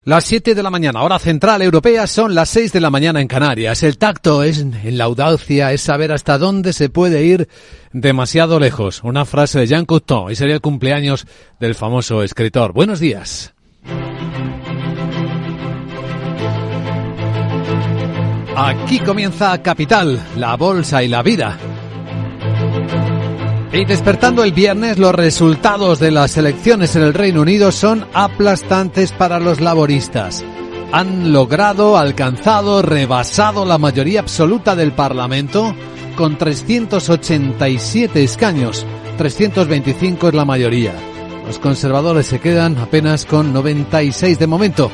Las 7 de la mañana, hora central europea, son las 6 de la mañana en Canarias. El tacto es en la audacia, es saber hasta dónde se puede ir demasiado lejos. Una frase de Jean Cocteau, y sería el cumpleaños del famoso escritor. Buenos días. Aquí comienza Capital, la bolsa y la vida. Y despertando el viernes, los resultados de las elecciones en el Reino Unido son aplastantes para los laboristas. Han alcanzado, rebasado la mayoría absoluta del Parlamento con 387 escaños. 325 es la mayoría. Los conservadores se quedan apenas con 96 de momento.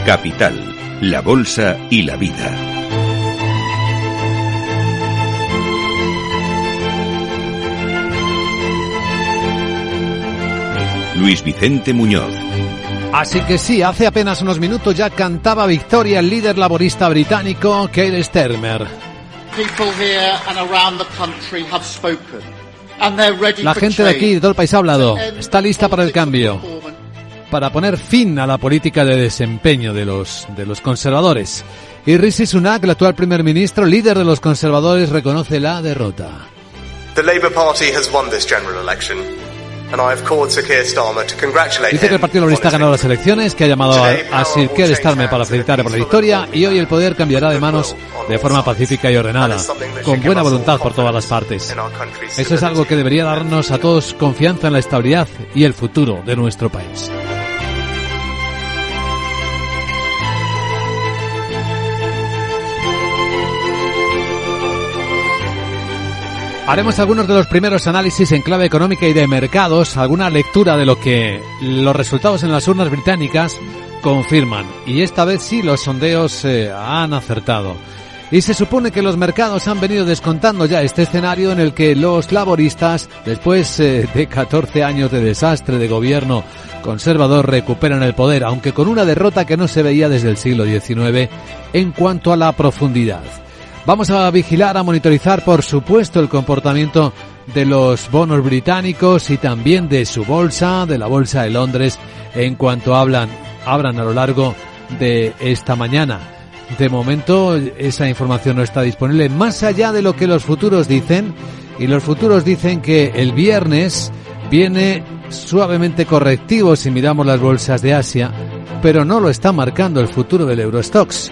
Capital, la bolsa y la vida. Luis Vicente Muñoz. Así que sí, hace apenas unos minutos ya cantaba victoria el líder laborista británico, Keir Starmer. La gente de aquí, de todo el país, ha hablado. Está lista para el cambio, para poner fin a la política de desempeño de los conservadores. Y Rishi Sunak, el actual primer ministro, líder de los conservadores, reconoce la derrota. The Labour Party has won this general election, and I have called Sir Keir Starmer to congratulate Dice que el Partido Laborista ha ganado las elecciones, que ha llamado a Sir Keir Starmer para felicitarle por la victoria, y hoy el poder cambiará de manos de forma pacífica y ordenada, con buena voluntad por todas las partes. Eso es algo que debería darnos a todos confianza en la estabilidad y el futuro de nuestro país. Haremos algunos de los primeros análisis en clave económica y de mercados, alguna lectura de lo que los resultados en las urnas británicas confirman. Y esta vez sí los sondeos han acertado. Y se supone que los mercados han venido descontando ya este escenario en el que los laboristas, después de 14 años de desastre de gobierno conservador, recuperan el poder, aunque con una derrota que no se veía desde el siglo XIX en cuanto a la profundidad. Vamos a vigilar, a monitorizar, por supuesto, el comportamiento de los bonos británicos y también de su bolsa, de la bolsa de Londres, en cuanto abran a lo largo de esta mañana. De momento, esa información no está disponible, más allá de lo que los futuros dicen, y los futuros dicen que el viernes viene suavemente correctivo si miramos las bolsas de Asia, pero no lo está marcando el futuro del Eurostoxx.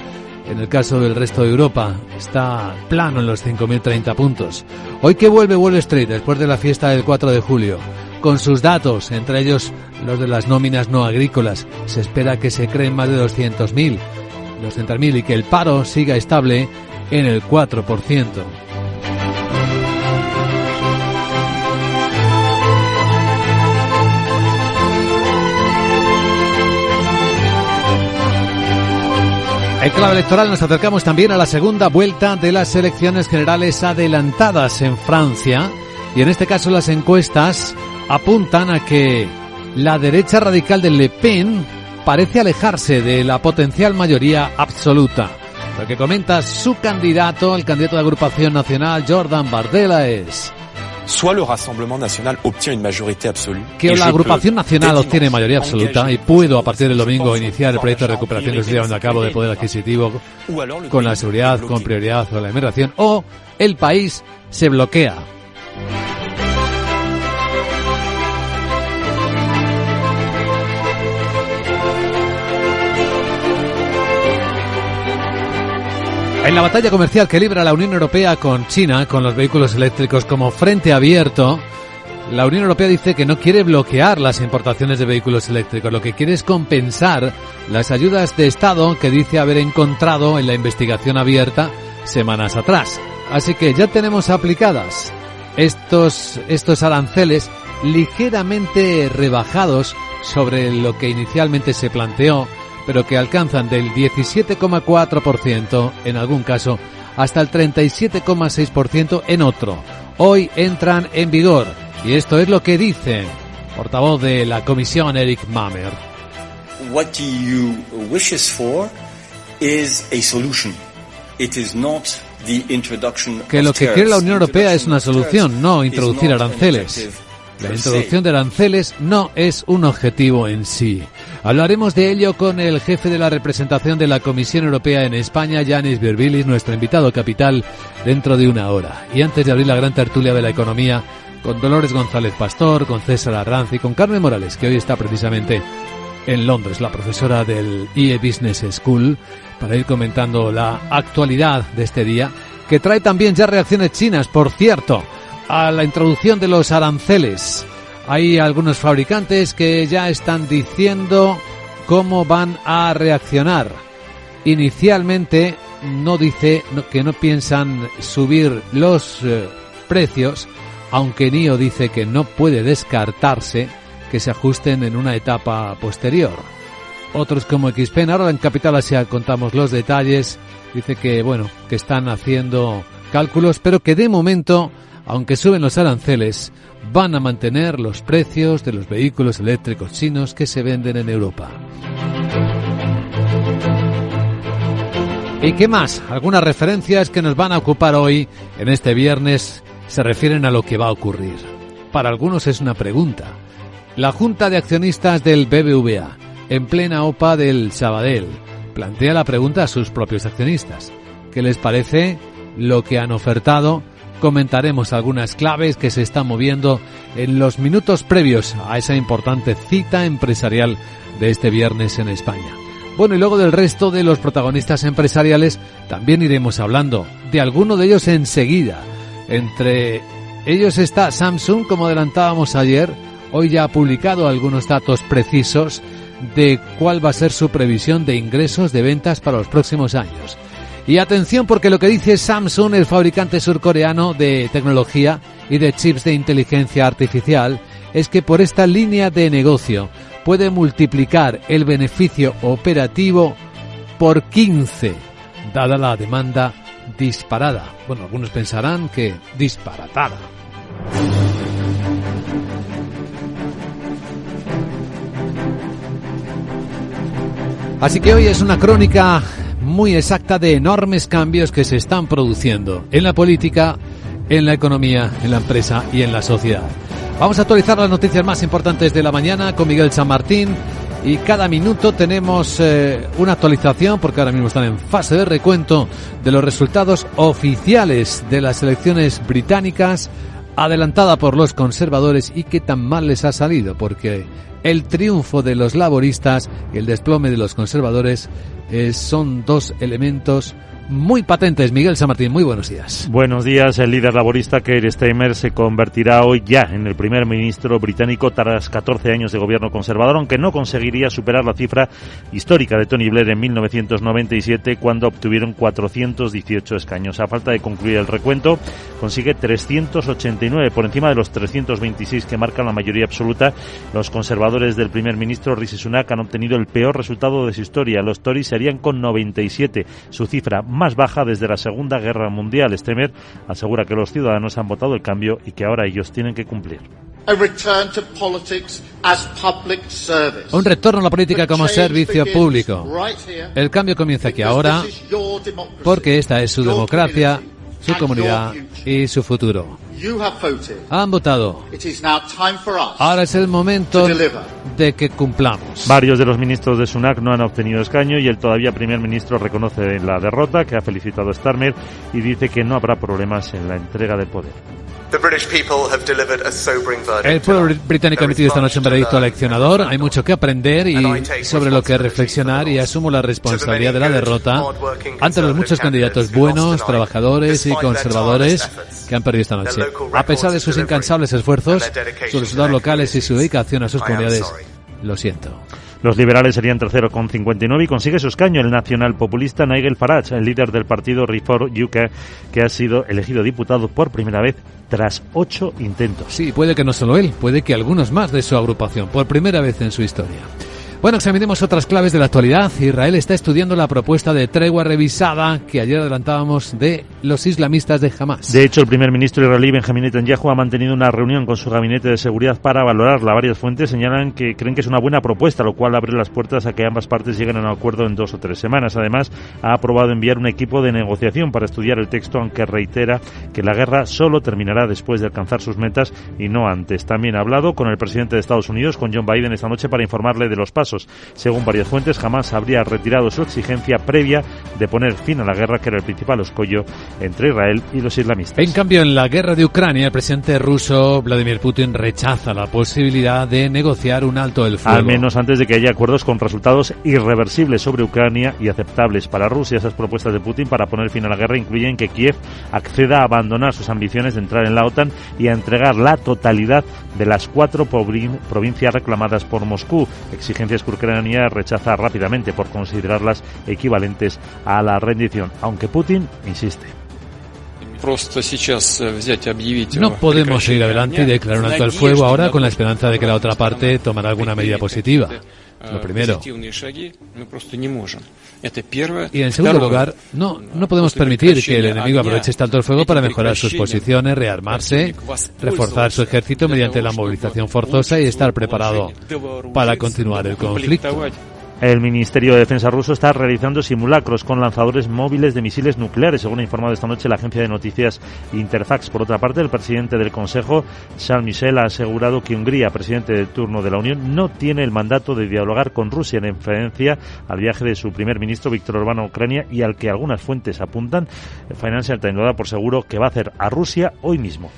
En el caso del resto de Europa, está plano en los 5.030 puntos. Hoy que vuelve Wall Street después de la fiesta del 4 de julio, con sus datos, entre ellos los de las nóminas no agrícolas, se espera que se creen más de 200.000 y que el paro siga estable en el 4%. En clave electoral nos acercamos también a la segunda vuelta de las elecciones generales adelantadas en Francia, y en este caso las encuestas apuntan a que la derecha radical de Le Pen parece alejarse de la potencial mayoría absoluta. Lo que comenta su candidato, el candidato de Agrupación Nacional, Jordan Bardella, es soit le Rassemblement National obtient une majorité absolue, que la Agrupación Nacional obtiene mayoría absoluta y puedo a partir del domingo iniciar el proyecto de recuperación que estoy llevando a cabo de poder adquisitivo con la seguridad, con prioridad o la inmigración, o el país se bloquea. En la batalla comercial que libra la Unión Europea con China, con los vehículos eléctricos como frente abierto, la Unión Europea dice que no quiere bloquear las importaciones de vehículos eléctricos, lo que quiere es compensar las ayudas de Estado que dice haber encontrado en la investigación abierta semanas atrás. Así que ya tenemos aplicadas estos aranceles ligeramente rebajados sobre lo que inicialmente se planteó, pero que alcanzan del 17,4% en algún caso hasta el 37,6% en otro. Hoy entran en vigor, y esto es lo que dice portavoz de la Comisión, Eric Mamer. What the EU wishes for is a solution. It is not que lo que quiere la Unión Europea es una solución, no introducir aranceles. La introducción de aranceles no es un objetivo en sí. Hablaremos de ello con el jefe de la representación de la Comisión Europea en España, Yanis Virbilis, nuestro invitado capital, dentro de una hora. Y antes de abrir la gran tertulia de la economía, con Dolores González Pastor, con César Arranz y con Carmen Morales, que hoy está precisamente en Londres, la profesora del IE Business School, para ir comentando la actualidad de este día, que trae también ya reacciones chinas, por cierto, a la introducción de los aranceles. Hay algunos fabricantes que ya están diciendo cómo van a reaccionar. Inicialmente que no piensan subir los precios, aunque NIO dice que no puede descartarse que se ajusten en una etapa posterior. Otros como XPeng, ahora en Capital Asia contamos los detalles, dice que que están haciendo cálculos, pero que de momento, aunque suben los aranceles, van a mantener los precios de los vehículos eléctricos chinos que se venden en Europa. ¿Y qué más? Algunas referencias que nos van a ocupar hoy, en este viernes, se refieren a lo que va a ocurrir. Para algunos es una pregunta. La Junta de Accionistas del BBVA, en plena OPA del Sabadell, plantea la pregunta a sus propios accionistas. ¿Qué les parece lo que han ofertado? Comentaremos algunas claves que se están moviendo en los minutos previos a esa importante cita empresarial de este viernes en España. Bueno, y luego del resto de los protagonistas empresariales también iremos hablando de alguno de ellos enseguida. Entre ellos está Samsung, como adelantábamos ayer. Hoy ya ha publicado algunos datos precisos de cuál va a ser su previsión de ingresos de ventas para los próximos años. Y atención, porque lo que dice Samsung, el fabricante surcoreano de tecnología y de chips de inteligencia artificial, es que por esta línea de negocio puede multiplicar el beneficio operativo por 15, dada la demanda disparada. Bueno, algunos pensarán que disparatada. Así que hoy es una crónica muy exacta de enormes cambios que se están produciendo en la política, en la economía, en la empresa y en la sociedad. Vamos a actualizar las noticias más importantes de la mañana con Miguel San Martín y cada minuto tenemos una actualización, porque ahora mismo están en fase de recuento de los resultados oficiales de las elecciones británicas, adelantada por los conservadores, y que tan mal les ha salido, porque el triunfo de los laboristas y el desplome de los conservadores son dos elementos muy patentes. Miguel San Martín, muy buenos días. Buenos días. El líder laborista Keir Starmer se convertirá hoy ya en el primer ministro británico tras 14 años de gobierno conservador, aunque no conseguiría superar la cifra histórica de Tony Blair en 1997, cuando obtuvieron 418 escaños. A falta de concluir el recuento, consigue 389, por encima de los 326 que marcan la mayoría absoluta. Los conservadores del primer ministro Rishi Sunak han obtenido el peor resultado de su historia. Los Tories se harían con 97, su cifra más baja desde la Segunda Guerra Mundial. Starmer asegura que los ciudadanos han votado el cambio y que ahora ellos tienen que cumplir. Un retorno a la política como servicio público. El cambio comienza aquí ahora, porque esta es su democracia, su comunidad y su futuro. Han votado. Ahora es el momento de que cumplamos. Varios de los ministros de Sunak no han obtenido escaño y el todavía primer ministro reconoce la derrota, que ha felicitado a Starmer y dice que no habrá problemas en la entrega del poder. El pueblo británico ha emitido esta noche un veredicto aleccionador. Hay mucho que aprender y sobre lo que reflexionar, y asumo la responsabilidad de la derrota ante los muchos candidatos buenos, trabajadores y conservadores que han perdido esta noche. A pesar de sus incansables esfuerzos, sus resultados locales y su dedicación a sus comunidades, lo siento. Los liberales serían tercero con 59 y consigue su escaño el nacional populista Nigel Farage, el líder del partido Reform UK, que ha sido elegido diputado por primera vez tras 8 intentos. Sí, puede que no solo él, puede que algunos más de su agrupación, por primera vez en su historia. Bueno, examinemos otras claves de la actualidad. Israel está estudiando la propuesta de tregua revisada que ayer adelantábamos de los islamistas de Hamas. De hecho, el primer ministro israelí Benjamin Netanyahu ha mantenido una reunión con su gabinete de seguridad para valorarla. Varias fuentes señalan que creen que es una buena propuesta, lo cual abre las puertas a que ambas partes lleguen a un acuerdo en 2 o 3 semanas. Además, ha aprobado enviar un equipo de negociación para estudiar el texto, aunque reitera que la guerra solo terminará después de alcanzar sus metas y no antes. También ha hablado con el presidente de Estados Unidos, con Joe Biden, esta noche para informarle de los pasos. Según varias fuentes, Hamas habría retirado su exigencia previa de poner fin a la guerra, que era el principal escollo entre Israel y los islamistas. En cambio, en la guerra de Ucrania, el presidente ruso Vladimir Putin rechaza la posibilidad de negociar un alto el fuego. Al menos antes de que haya acuerdos con resultados irreversibles sobre Ucrania y aceptables para Rusia. Esas propuestas de Putin para poner fin a la guerra incluyen que Kiev acceda a abandonar sus ambiciones de entrar en la OTAN y a entregar la totalidad de las 4 provincias reclamadas por Moscú, exigencias que Ucrania rechaza rápidamente por considerarlas equivalentes a la rendición, aunque Putin insiste. No podemos seguir adelante y declarar un alto el fuego ahora con la esperanza de que la otra parte tomará alguna medida positiva. Lo primero. Y en segundo lugar, no podemos permitir que el enemigo aproveche este alto el fuego para mejorar sus posiciones, rearmarse, reforzar su ejército mediante la movilización forzosa y estar preparado para continuar el conflicto. El Ministerio de Defensa ruso está realizando simulacros con lanzadores móviles de misiles nucleares, según ha informado esta noche la agencia de noticias Interfax. Por otra parte, el presidente del Consejo, Charles Michel, ha asegurado que Hungría, presidente de turno de la Unión, no tiene el mandato de dialogar con Rusia, en referencia al viaje de su primer ministro, Víctor Orbán, a Ucrania, y al que algunas fuentes apuntan. El Financial Times lo da por seguro que va a hacer a Rusia hoy mismo.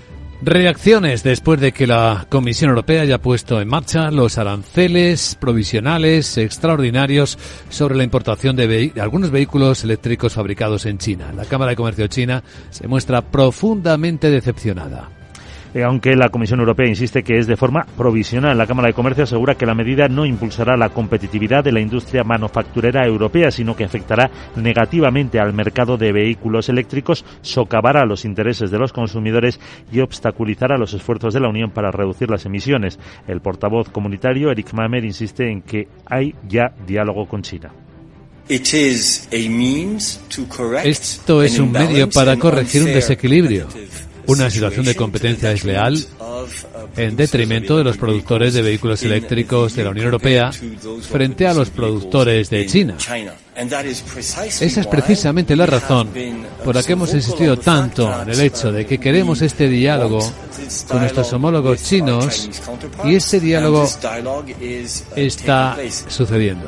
Reacciones después de que la Comisión Europea haya puesto en marcha los aranceles provisionales extraordinarios sobre la importación de algunos vehículos eléctricos fabricados en China. La Cámara de Comercio china se muestra profundamente decepcionada. Aunque la Comisión Europea insiste que es de forma provisional, la Cámara de Comercio asegura que la medida no impulsará la competitividad de la industria manufacturera europea, sino que afectará negativamente al mercado de vehículos eléctricos, socavará los intereses de los consumidores y obstaculizará los esfuerzos de la Unión para reducir las emisiones. El portavoz comunitario, Eric Mamer, insiste en que hay ya diálogo con China. Esto es un medio para corregir un desequilibrio, una situación de competencia desleal en detrimento de los productores de vehículos eléctricos de la Unión Europea frente a los productores de China. Esa es precisamente la razón por la que hemos insistido tanto en el hecho de que queremos este diálogo con nuestros homólogos chinos, y ese diálogo está sucediendo.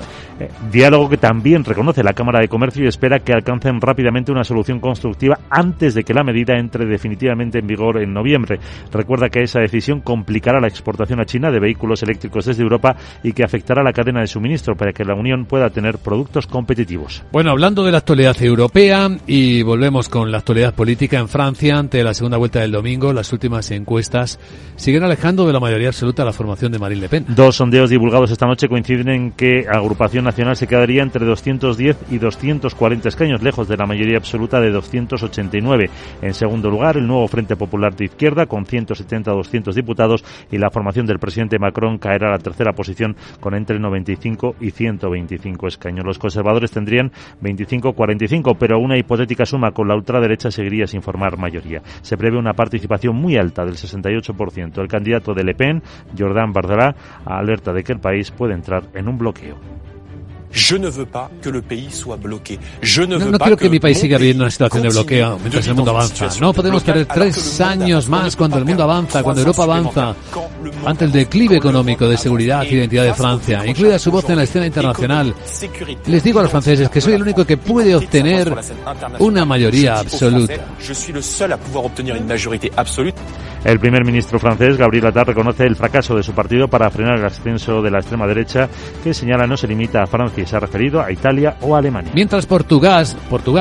Diálogo que también reconoce la Cámara de Comercio y espera que alcancen rápidamente una solución constructiva antes de que la medida entre definitivamente en vigor en noviembre. Recuerda que esa decisión complicará la exportación a China de vehículos eléctricos desde Europa y que afectará la cadena de suministro para que la Unión pueda tener productos competitivos. Bueno, hablando de la actualidad europea, y volvemos con la actualidad política en Francia, ante la segunda vuelta del domingo, las últimas encuestas siguen alejando de la mayoría absoluta la formación de Marine Le Pen. 2 sondeos divulgados esta noche coinciden en que Agrupación Nacional se quedaría entre 210 y 240 escaños, lejos de la mayoría absoluta de 289. En segundo lugar, el nuevo Frente Popular de Izquierda, con 170 a 200 diputados, y la formación del presidente Macron caerá a la tercera posición con entre 95 y 125 escaños. Los conservadores tendrían 25-45, pero una hipotética suma con la ultraderecha seguiría sin formar mayoría. Se prevé una participación muy alta, del 68%. El candidato de Le Pen, Jordan Bardella, alerta de que el país puede entrar en un bloqueo. No quiero que mi país siga viviendo una situación de bloqueo mientras el mundo avanza. No podemos perder 3 años más cuando el mundo avanza, cuando Europa avanza, ante el declive económico, de seguridad y de identidad de Francia, incluida su voz en la escena internacional. Les digo a los franceses que soy el único que puede obtener una mayoría absoluta. El primer ministro francés, Gabriel Attal, reconoce el fracaso de su partido para frenar el ascenso de la extrema derecha, que señala no se limita a Francia y se ha referido a Italia o a Alemania. Mientras Portugal,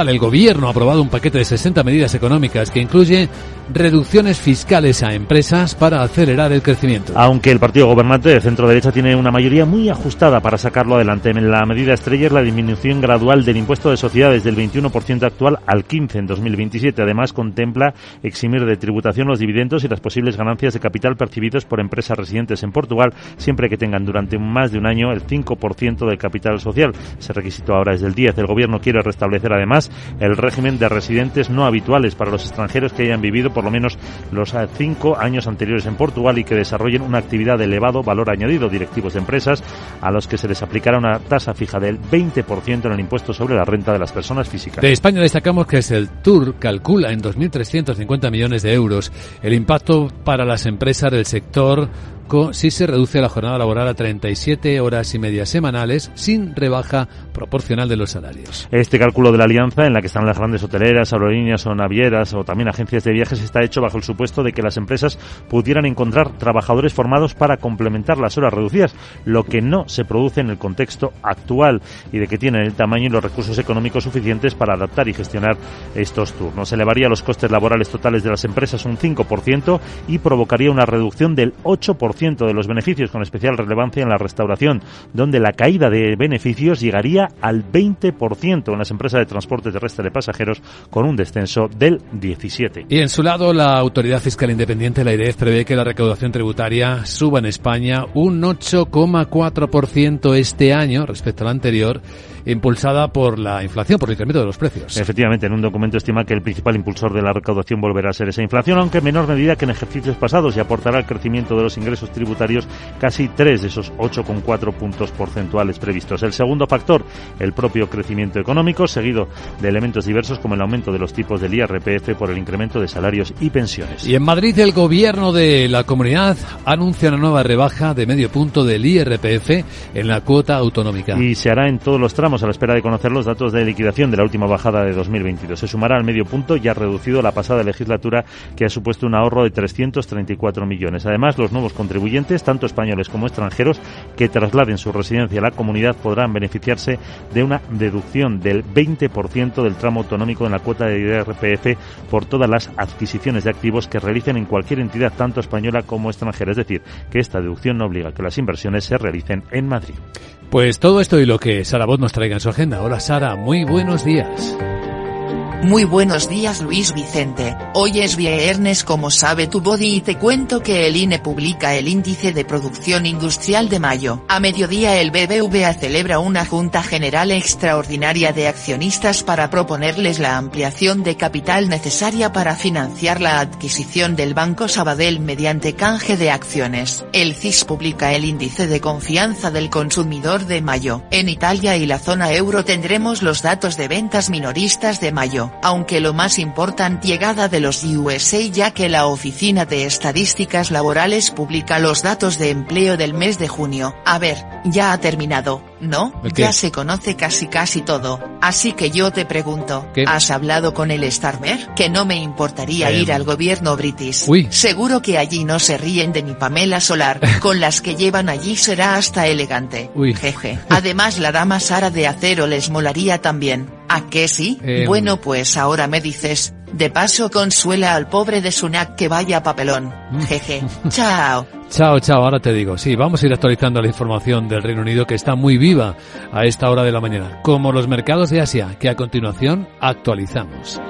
el gobierno ha aprobado un paquete de 60 medidas económicas que incluye reducciones fiscales a empresas para acelerar el crecimiento. Aunque el partido gobernante de centro-derecha tiene una mayoría muy ajustada para sacarlo adelante. La medida estrella es la disminución gradual del impuesto de sociedades del 21% actual al 15% en 2027. Además, contempla eximir de tributación los dividendos y las posibles ganancias de capital percibidos por empresas residentes en Portugal, siempre que tengan durante más de un año el 5% del capital social. Ese requisito ahora es del 10%. El gobierno quiere restablecer además el régimen de residentes no habituales para los extranjeros que hayan vivido por lo menos los 5 años anteriores en Portugal y que desarrollen una actividad de elevado valor añadido. Directivos de empresas a los que se les aplicará una tasa fija del 20% en el impuesto sobre la renta de las personas físicas. De España destacamos que el TUR calcula en 2.350 millones de euros el impacto para las empresas del sector si se reduce la jornada laboral a 37 horas y media semanales sin rebaja proporcional de los salarios. Este cálculo de la alianza, en la que están las grandes hoteleras, aerolíneas o navieras o también agencias de viajes, está hecho bajo el supuesto de que las empresas pudieran encontrar trabajadores formados para complementar las horas reducidas, lo que no se produce en el contexto actual, y de que tienen el tamaño y los recursos económicos suficientes para adaptar y gestionar estos turnos. Elevaría los costes laborales totales de las empresas un 5% y provocaría una reducción del 8% de los beneficios, con especial relevancia en la restauración, donde la caída de beneficios llegaría al 20% en las empresas de transporte terrestre de pasajeros, con un descenso del 17%. Y en su lado, la Autoridad Fiscal Independiente, la AIREF, prevé que la recaudación tributaria suba en España un 8,4% este año respecto al anterior, impulsada por la inflación, por el incremento de los precios. Efectivamente, en un documento estima que el principal impulsor de la recaudación volverá a ser esa inflación, aunque en menor medida que en ejercicios pasados, y aportará al crecimiento de los ingresos tributarios casi 3 de esos 8,4 puntos porcentuales previstos. El segundo factor, el propio crecimiento económico, seguido de elementos diversos como el aumento de los tipos del IRPF por el incremento de salarios y pensiones. Y en Madrid, el gobierno de la comunidad anuncia una nueva rebaja de medio punto del IRPF en la cuota autonómica. Y se hará en todos los tramos, a la espera de conocer los datos de liquidación de la última bajada de 2022. Se sumará al medio punto ya reducido la pasada legislatura, que ha supuesto un ahorro de 334 millones. Además, los nuevos contribuyentes, tanto españoles como extranjeros, que trasladen su residencia a la comunidad podrán beneficiarse de una deducción del 20% del tramo autonómico en la cuota de IRPF por todas las adquisiciones de activos que realicen en cualquier entidad, tanto española como extranjera. Es decir, que esta deducción no obliga a que las inversiones se realicen en Madrid. Pues todo esto y lo que Sara Bot nos traiga en su agenda. Hola Sara, muy buenos días. Muy buenos días, Luis Vicente. Hoy es viernes, como sabe tu body, y te cuento que el INE publica el índice de producción industrial de mayo. A mediodía el BBVA celebra una junta general extraordinaria de accionistas para proponerles la ampliación de capital necesaria para financiar la adquisición del Banco Sabadell mediante canje de acciones. El CIS publica el índice de confianza del consumidor de mayo. En Italia y la zona euro tendremos los datos de ventas minoristas de mayo, aunque lo más importante, llegada de los USA, ya que la Oficina de Estadísticas Laborales publica los datos de empleo del mes de junio. A ver, ya ha terminado, ¿no? Ya se conoce casi todo, así que yo te pregunto, ¿qué? ¿Has hablado con el Starmer? Que no me importaría ir al gobierno british. Uy. Seguro que allí no se ríen de mi Pamela Solar, con las que llevan allí será hasta elegante. Uy. Jeje. Además, la dama Sara de Acero les molaría también. ¿A qué sí? Bueno, pues ahora me dices. De paso consuela al pobre de Sunak que vaya papelón. Jeje. Chao. Chao, ahora te digo. Sí, vamos a ir actualizando la información del Reino Unido, que está muy viva a esta hora de la mañana, como los mercados de Asia, que a continuación actualizamos.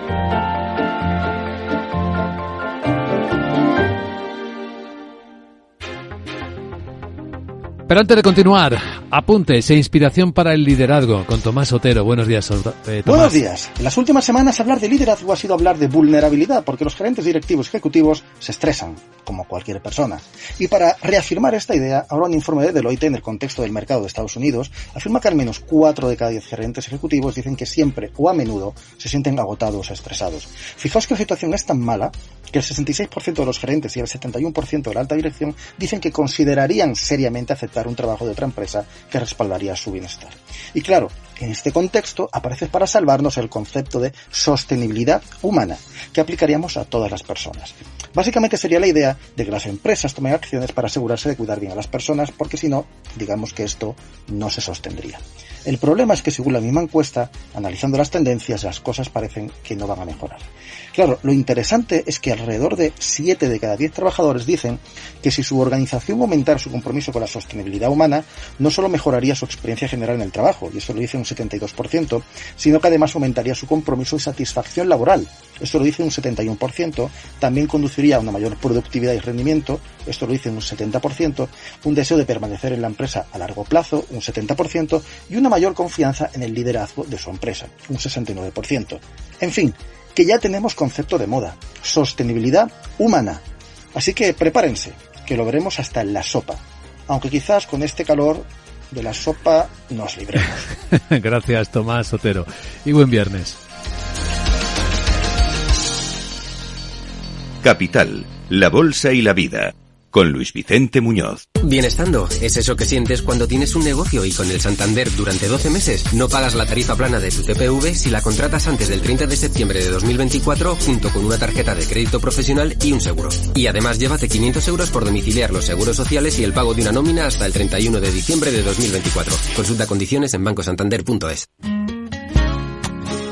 Pero antes de continuar, apuntes e inspiración para el liderazgo con Tomás Otero. Buenos días, Tomás. Buenos días. En las últimas semanas hablar de liderazgo ha sido hablar de vulnerabilidad, porque los gerentes directivos ejecutivos se estresan, como cualquier persona. Y para reafirmar esta idea, ahora un informe de Deloitte, en el contexto del mercado de Estados Unidos, afirma que al menos 4 de cada 10 gerentes ejecutivos dicen que siempre o a menudo se sienten agotados o estresados. Fijaos que la situación es tan mala que el 66% de los gerentes y el 71% de la alta dirección dicen que considerarían seriamente aceptar un trabajo de otra empresa que respaldaría su bienestar. Y claro, En este contexto aparece para salvarnos el concepto de sostenibilidad humana, que aplicaríamos a todas las personas. Básicamente sería la idea de que las empresas tomen acciones para asegurarse de cuidar bien a las personas, porque si no, digamos que esto no se sostendría. El problema es que según la misma encuesta, analizando las tendencias, las cosas parecen que no van a mejorar. Claro, lo interesante es que alrededor de 7 de cada 10 trabajadores dicen que si su organización aumentara su compromiso con la sostenibilidad humana, no solo mejoraría su experiencia general en el trabajo, y eso lo dice un 72%, sino que además aumentaría su compromiso y satisfacción laboral. Esto lo dice un 71%, también conduciría a una mayor productividad y rendimiento, esto lo dice un 70%, un deseo de permanecer en la empresa a largo plazo, un 70%, y una mayor confianza en el liderazgo de su empresa, un 69%. En fin, que ya tenemos concepto de moda, sostenibilidad humana. Así que prepárense, que lo veremos hasta en la sopa, aunque quizás con este calor de la sopa nos libremos. Gracias, Tomás Otero, y buen viernes. Capital, la bolsa y la vida, con Luis Vicente Muñoz. Bienestando es eso que sientes cuando tienes un negocio y con el Santander durante 12 meses no pagas la tarifa plana de tu TPV si la contratas antes del 30 de septiembre de 2024 junto con una tarjeta de crédito profesional y un seguro. Y además llévate 500 euros por domiciliar los seguros sociales y el pago de una nómina hasta el 31 de diciembre de 2024. Consulta condiciones en bancosantander.es.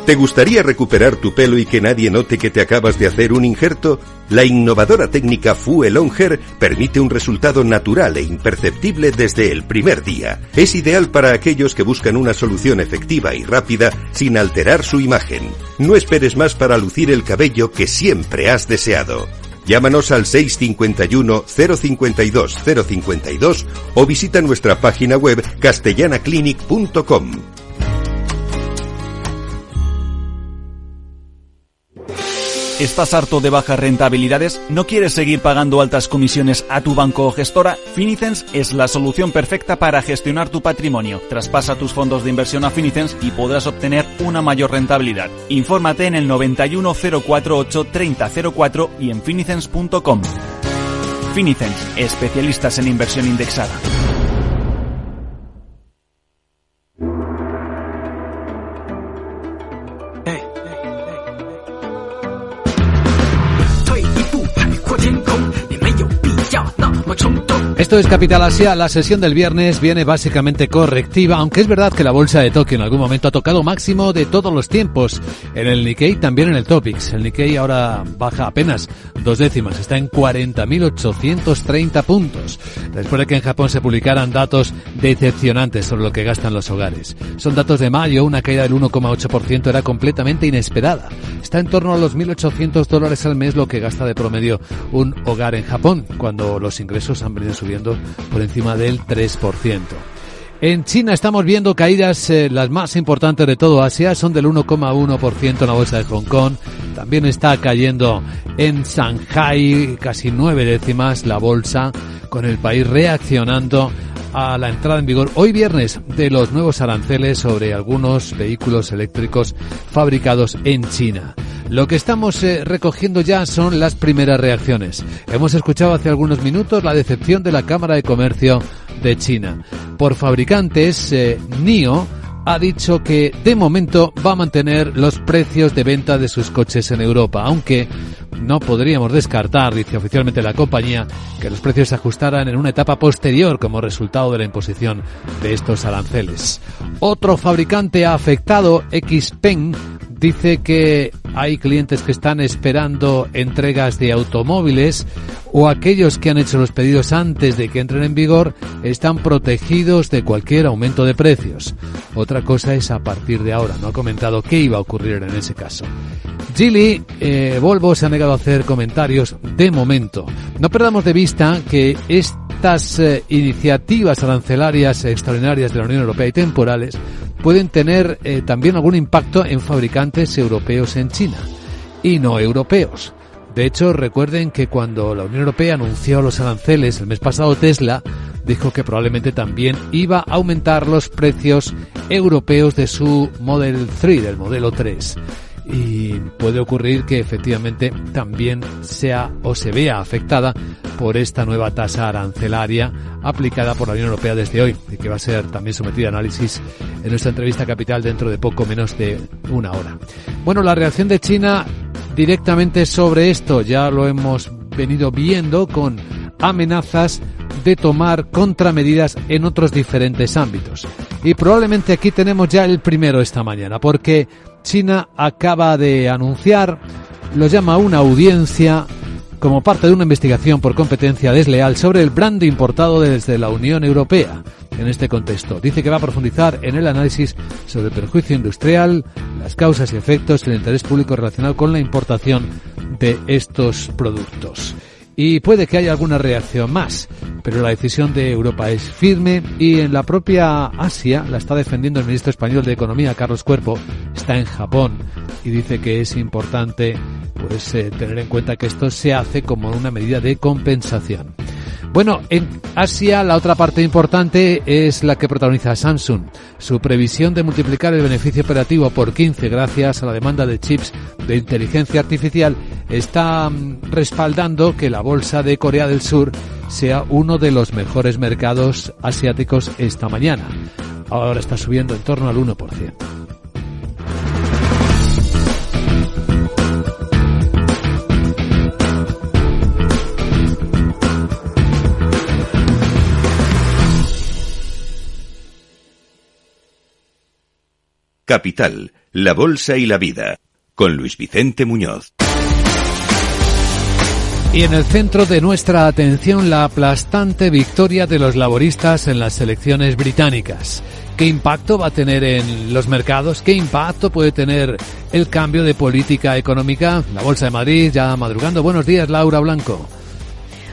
¿Te gustaría recuperar tu pelo y que nadie note que te acabas de hacer un injerto? La innovadora técnica Fuel On Hair permite un resultado natural e imperceptible desde el primer día. Es ideal para aquellos que buscan una solución efectiva y rápida sin alterar su imagen. No esperes más para lucir el cabello que siempre has deseado. Llámanos al 651 052 052 o visita nuestra página web castellanaclinic.com. ¿Estás harto de bajas rentabilidades? ¿No quieres seguir pagando altas comisiones a tu banco o gestora? Finicens es la solución perfecta para gestionar tu patrimonio. Traspasa tus fondos de inversión a Finicens y podrás obtener una mayor rentabilidad. Infórmate en el 91 048 3004 y en finicens.com. Finicens, especialistas en inversión indexada. Esto es Capital Asia. La sesión del viernes viene básicamente correctiva, aunque es verdad que la bolsa de Tokio en algún momento ha tocado máximo de todos los tiempos. En el Nikkei, también en el Topix. El Nikkei ahora baja apenas 2 décimas, está en 40.830 puntos, después de que en Japón se publicaran datos decepcionantes sobre lo que gastan los hogares. Son datos de mayo, una caída del 1,8% era completamente inesperada. Está en torno a los $1.800 al mes lo que gasta de promedio un hogar en Japón, cuando los ingresos han venido subiendo por encima del 3%. En China estamos viendo caídas, las más importantes de todo Asia, son del 1,1% en la bolsa de Hong Kong. También está cayendo en Shanghai casi 9 décimas la bolsa, con el país reaccionando a la entrada en vigor hoy viernes de los nuevos aranceles sobre algunos vehículos eléctricos fabricados en China. Lo que estamos recogiendo ya son las primeras reacciones. Hemos escuchado hace algunos minutos la decepción de la Cámara de Comercio de China. Por fabricantes, NIO ha dicho que de momento va a mantener los precios de venta de sus coches en Europa, aunque no podríamos descartar, dice oficialmente la compañía, que los precios se ajustaran en una etapa posterior como resultado de la imposición de estos aranceles. Otro fabricante afectado, XPeng, dice que hay clientes que están esperando entregas de automóviles o aquellos que han hecho los pedidos antes de que entren en vigor están protegidos de cualquier aumento de precios. Otra cosa es a partir de ahora. No ha comentado qué iba a ocurrir en ese caso. Geely, Volvo se ha negado a hacer comentarios de momento. No perdamos de vista que estas iniciativas arancelarias extraordinarias de la Unión Europea y temporales pueden tener también algún impacto en fabricantes europeos en China y no europeos. De hecho, recuerden que cuando la Unión Europea anunció los aranceles el mes pasado, Tesla dijo que probablemente también iba a aumentar los precios europeos de su Model 3, del modelo 3. y puede ocurrir que efectivamente también sea o se vea afectada por esta nueva tasa arancelaria aplicada por la Unión Europea desde hoy y que va a ser también sometida a análisis en nuestra entrevista Capital dentro de poco menos de una hora. Bueno, la reacción de China directamente sobre esto ya lo hemos venido viendo con amenazas de tomar contramedidas en otros diferentes ámbitos. Y probablemente aquí tenemos ya el primero esta mañana, porque China acaba de anunciar, lo llama una audiencia, como parte de una investigación por competencia desleal sobre el brando importado desde la Unión Europea. En este contexto, dice que va a profundizar en el análisis sobre el perjuicio industrial, las causas y efectos del interés público relacionado con la importación de estos productos. Y puede que haya alguna reacción más, pero la decisión de Europa es firme y en la propia Asia la está defendiendo el ministro español de Economía, Carlos Cuerpo, está en Japón y dice que es importante tener en cuenta que esto se hace como una medida de compensación. Bueno, en Asia la otra parte importante es la que protagoniza Samsung. Su previsión de multiplicar el beneficio operativo por 15 gracias a la demanda de chips de inteligencia artificial está respaldando que la bolsa de Corea del Sur sea uno de los mejores mercados asiáticos esta mañana. Ahora está subiendo en torno al 1%. Capital, la bolsa y la vida, con Luis Vicente Muñoz. Y en el centro de nuestra atención, la aplastante victoria de los laboristas en las elecciones británicas. ¿Qué impacto va a tener en los mercados? ¿Qué impacto puede tener el cambio de política económica? La Bolsa de Madrid ya madrugando. Buenos días, Laura Blanco.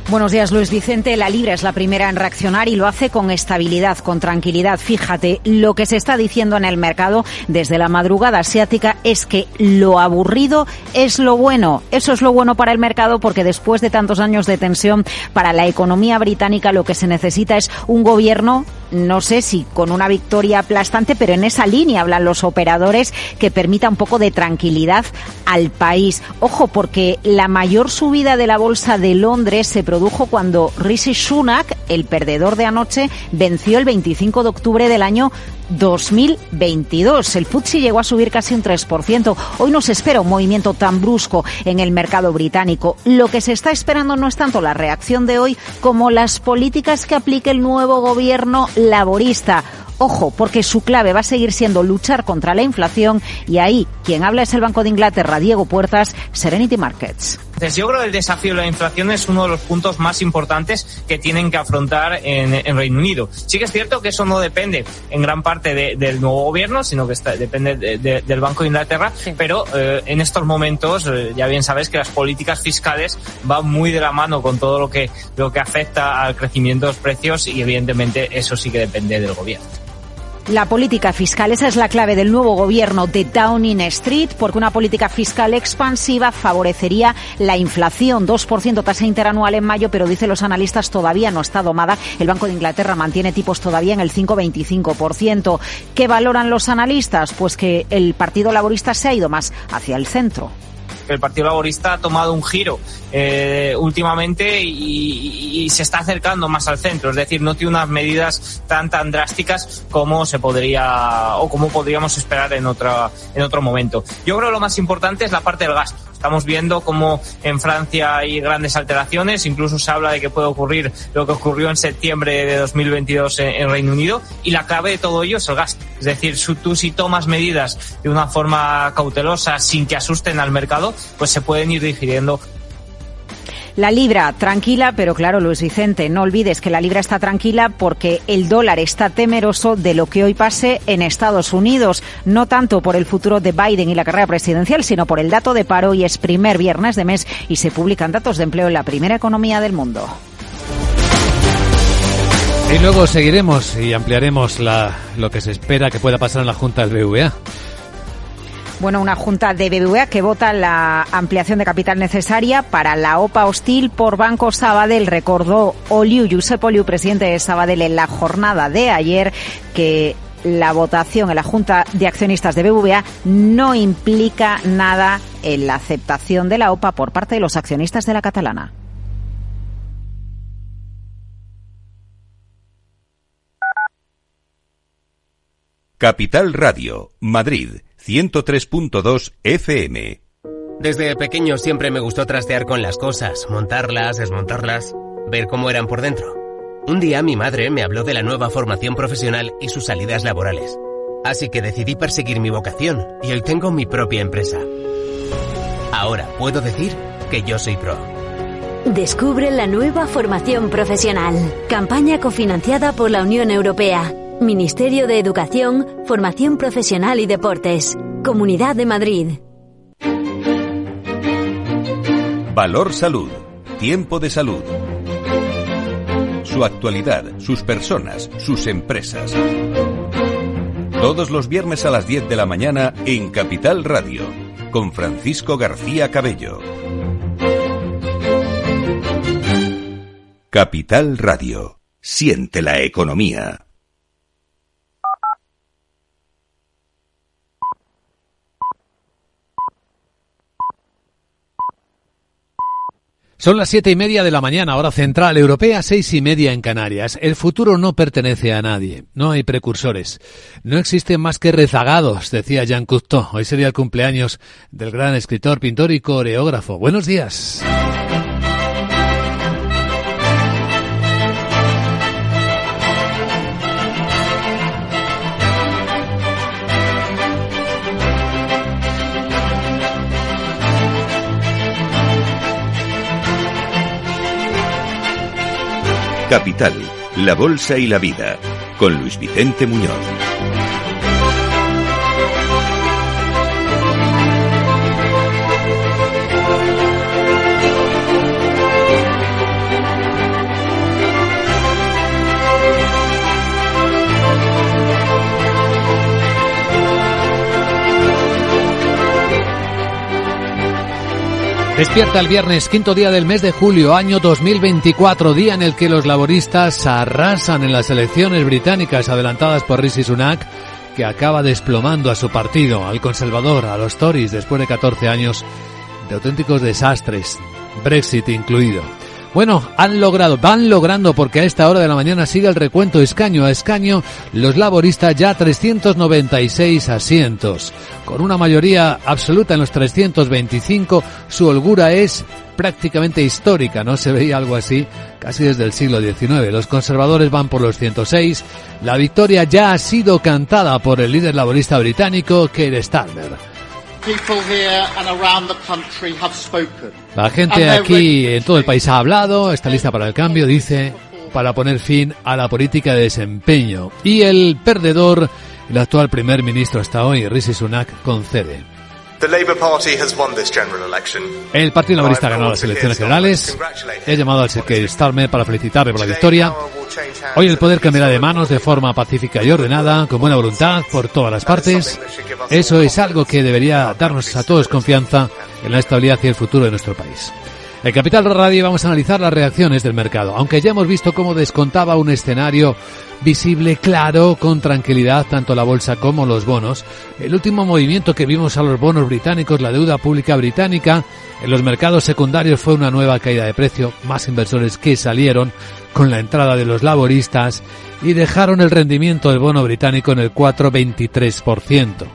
Buenos días, Luis Vicente. La libra es la primera en reaccionar y lo hace con estabilidad, con tranquilidad. Fíjate, lo que se está diciendo en el mercado desde la madrugada asiática es que lo aburrido es lo bueno. Eso es lo bueno para el mercado porque después de tantos años de tensión para la economía británica lo que se necesita es un gobierno, no sé si con una victoria aplastante, pero en esa línea hablan los operadores, que permita un poco de tranquilidad al país. Ojo, porque la mayor subida de la bolsa de Londres se produjo cuando Rishi Sunak, el perdedor de anoche, venció el 25 de octubre del año 2022. El FTSE llegó a subir casi un 3%. Hoy no se espera un movimiento tan brusco en el mercado británico. Lo que se está esperando no es tanto la reacción de hoy como las políticas que aplique el nuevo gobierno laborista. Ojo, porque su clave va a seguir siendo luchar contra la inflación y ahí quien habla es el Banco de Inglaterra, Diego Puertas, Serenity Markets. Yo creo que el desafío de la inflación es uno de los puntos más importantes que tienen que afrontar en Reino Unido. Sí que es cierto que eso no depende en gran parte del nuevo gobierno, sino que depende del Banco de Inglaterra, sí. Pero en estos momentos ya bien sabes que las políticas fiscales van muy de la mano con todo lo que afecta al crecimiento de los precios y evidentemente eso sí que depende del gobierno. La política fiscal, esa es la clave del nuevo gobierno de Downing Street, porque una política fiscal expansiva favorecería la inflación, 2% tasa interanual en mayo, pero dicen los analistas todavía no está domada. El Banco de Inglaterra mantiene tipos todavía en el 5,25%. ¿Qué valoran los analistas? Pues que el Partido Laborista se ha ido más hacia el centro. El Partido Laborista ha tomado un giro últimamente y se está acercando más al centro, es decir, no tiene unas medidas tan drásticas como se podría o como podríamos esperar en otro momento. Yo creo que lo más importante es la parte del gasto. Estamos viendo cómo en Francia hay grandes alteraciones, incluso se habla de que puede ocurrir lo que ocurrió en septiembre de 2022 en Reino Unido, y la clave de todo ello es el gasto. Es decir, tú si tomas medidas de una forma cautelosa sin que asusten al mercado, pues se pueden ir digiriendo. La libra tranquila, pero claro, Luis Vicente, no olvides que la libra está tranquila porque el dólar está temeroso de lo que hoy pase en Estados Unidos, no tanto por el futuro de Biden y la carrera presidencial, sino por el dato de paro. Y es primer viernes de mes y se publican datos de empleo en la primera economía del mundo. Y luego seguiremos y ampliaremos lo que se espera que pueda pasar en la Junta del BBVA. Bueno, una junta de BBVA que vota la ampliación de capital necesaria para la OPA hostil por Banco Sabadell. Recordó Josep Oliu, presidente de Sabadell, en la jornada de ayer que la votación en la Junta de Accionistas de BBVA no implica nada en la aceptación de la OPA por parte de los accionistas de la catalana. Capital Radio, Madrid, 103.2 FM. Desde pequeño siempre me gustó trastear con las cosas, montarlas, desmontarlas, ver cómo eran por dentro. Un día mi madre me habló de la nueva formación profesional y sus salidas laborales. Así que decidí perseguir mi vocación y hoy tengo mi propia empresa. Ahora puedo decir que yo soy pro. Descubre la nueva formación profesional. Campaña cofinanciada por la Unión Europea. Ministerio de Educación, Formación Profesional y Deportes. Comunidad de Madrid. Valor Salud. Tiempo de salud. Su actualidad, sus personas, sus empresas. Todos los viernes a las 10 de la mañana en Capital Radio. Con Francisco García Cabello. Capital Radio. Siente la economía. Son las 7:30 de la mañana, hora central europea, 6:30 en Canarias. El futuro no pertenece a nadie, no hay precursores. No existen más que rezagados, decía Jean Cocteau. Hoy sería el cumpleaños del gran escritor, pintor y coreógrafo. Buenos días. Capital, la bolsa y la vida, con Luis Vicente Muñoz. Despierta el viernes, quinto día del mes de julio, año 2024, día en el que los laboristas arrasan en las elecciones británicas adelantadas por Rishi Sunak, que acaba desplomando a su partido, al conservador, a los Tories, después de 14 años de auténticos desastres, Brexit incluido. Bueno, van logrando, porque a esta hora de la mañana sigue el recuento escaño a escaño, los laboristas ya 396 asientos. Con una mayoría absoluta en los 325, su holgura es prácticamente histórica, no se veía algo así casi desde el siglo XIX. Los conservadores van por los 106, la victoria ya ha sido cantada por el líder laborista británico, Keir Starmer. La gente aquí en todo el país ha hablado, está lista para el cambio, dice, para poner fin a la política de desempeño. Y el perdedor, el actual primer ministro hasta hoy, Rishi Sunak, concede. El Partido Laborista ha ganado las elecciones generales. He llamado al Keir Starmer para felicitarle por la victoria. Hoy el poder cambiará de manos de forma pacífica y ordenada, con buena voluntad por todas las partes. Eso es algo que debería darnos a todos confianza en la estabilidad y el futuro de nuestro país. En Capital Radio vamos a analizar las reacciones del mercado, aunque ya hemos visto cómo descontaba un escenario visible, claro, con tranquilidad, tanto la bolsa como los bonos. El último movimiento que vimos a los bonos británicos, la deuda pública británica, en los mercados secundarios fue una nueva caída de precio, más inversores que salieron con la entrada de los laboristas y dejaron el rendimiento del bono británico en el 4,23%.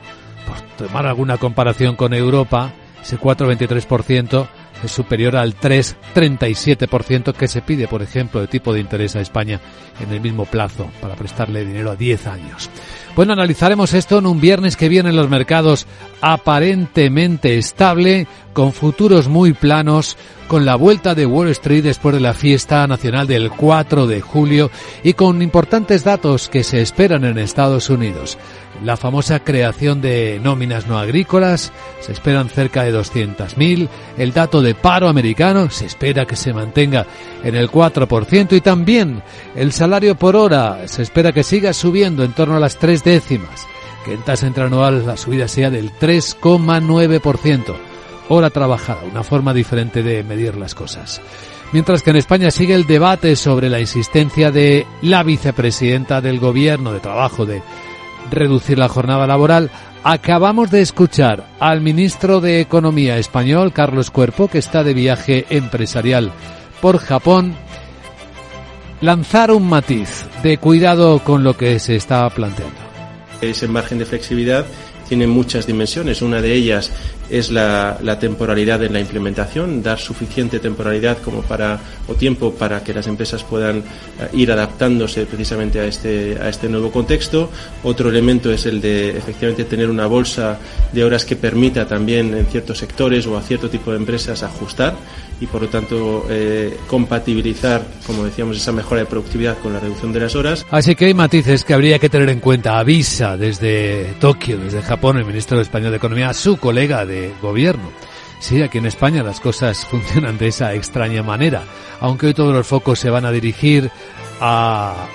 Por tomar alguna comparación con Europa, ese 4,23% es superior al 3,37% que se pide, por ejemplo, de tipo de interés a España en el mismo plazo para prestarle dinero a 10 años. Bueno, analizaremos esto en un viernes que viene en los mercados aparentemente estable, con futuros muy planos, con la vuelta de Wall Street después de la fiesta nacional del 4 de julio y con importantes datos que se esperan en Estados Unidos. La famosa creación de nóminas no agrícolas, se esperan cerca de 200.000. El dato de paro americano se espera que se mantenga en el 4% y también el salario por hora se espera que siga subiendo en torno a las 3 décimas, que en tasa interanual la subida sea del 3,9%. Hora trabajada, una forma diferente de medir las cosas. Mientras que en España sigue el debate sobre la insistencia de la vicepresidenta del Gobierno de Trabajo, de reducir la jornada laboral. Acabamos de escuchar al ministro de Economía español, Carlos Cuerpo, que está de viaje empresarial por Japón, lanzar un matiz de cuidado con lo que se está planteando. Ese margen de flexibilidad tiene muchas dimensiones. Una de ellas es la temporalidad en la implementación, dar suficiente temporalidad o tiempo para que las empresas puedan ir adaptándose precisamente a este nuevo contexto. Otro elemento es el de efectivamente tener una bolsa de horas que permita también en ciertos sectores o a cierto tipo de empresas ajustar y por lo tanto compatibilizar, como decíamos, esa mejora de productividad con la reducción de las horas. Así que hay matices que habría que tener en cuenta. Avisa desde Tokio, desde Japón, el ministro español de Economía, a su colega de gobierno. Sí, aquí en España las cosas funcionan de esa extraña manera, aunque hoy todos los focos se van a dirigir a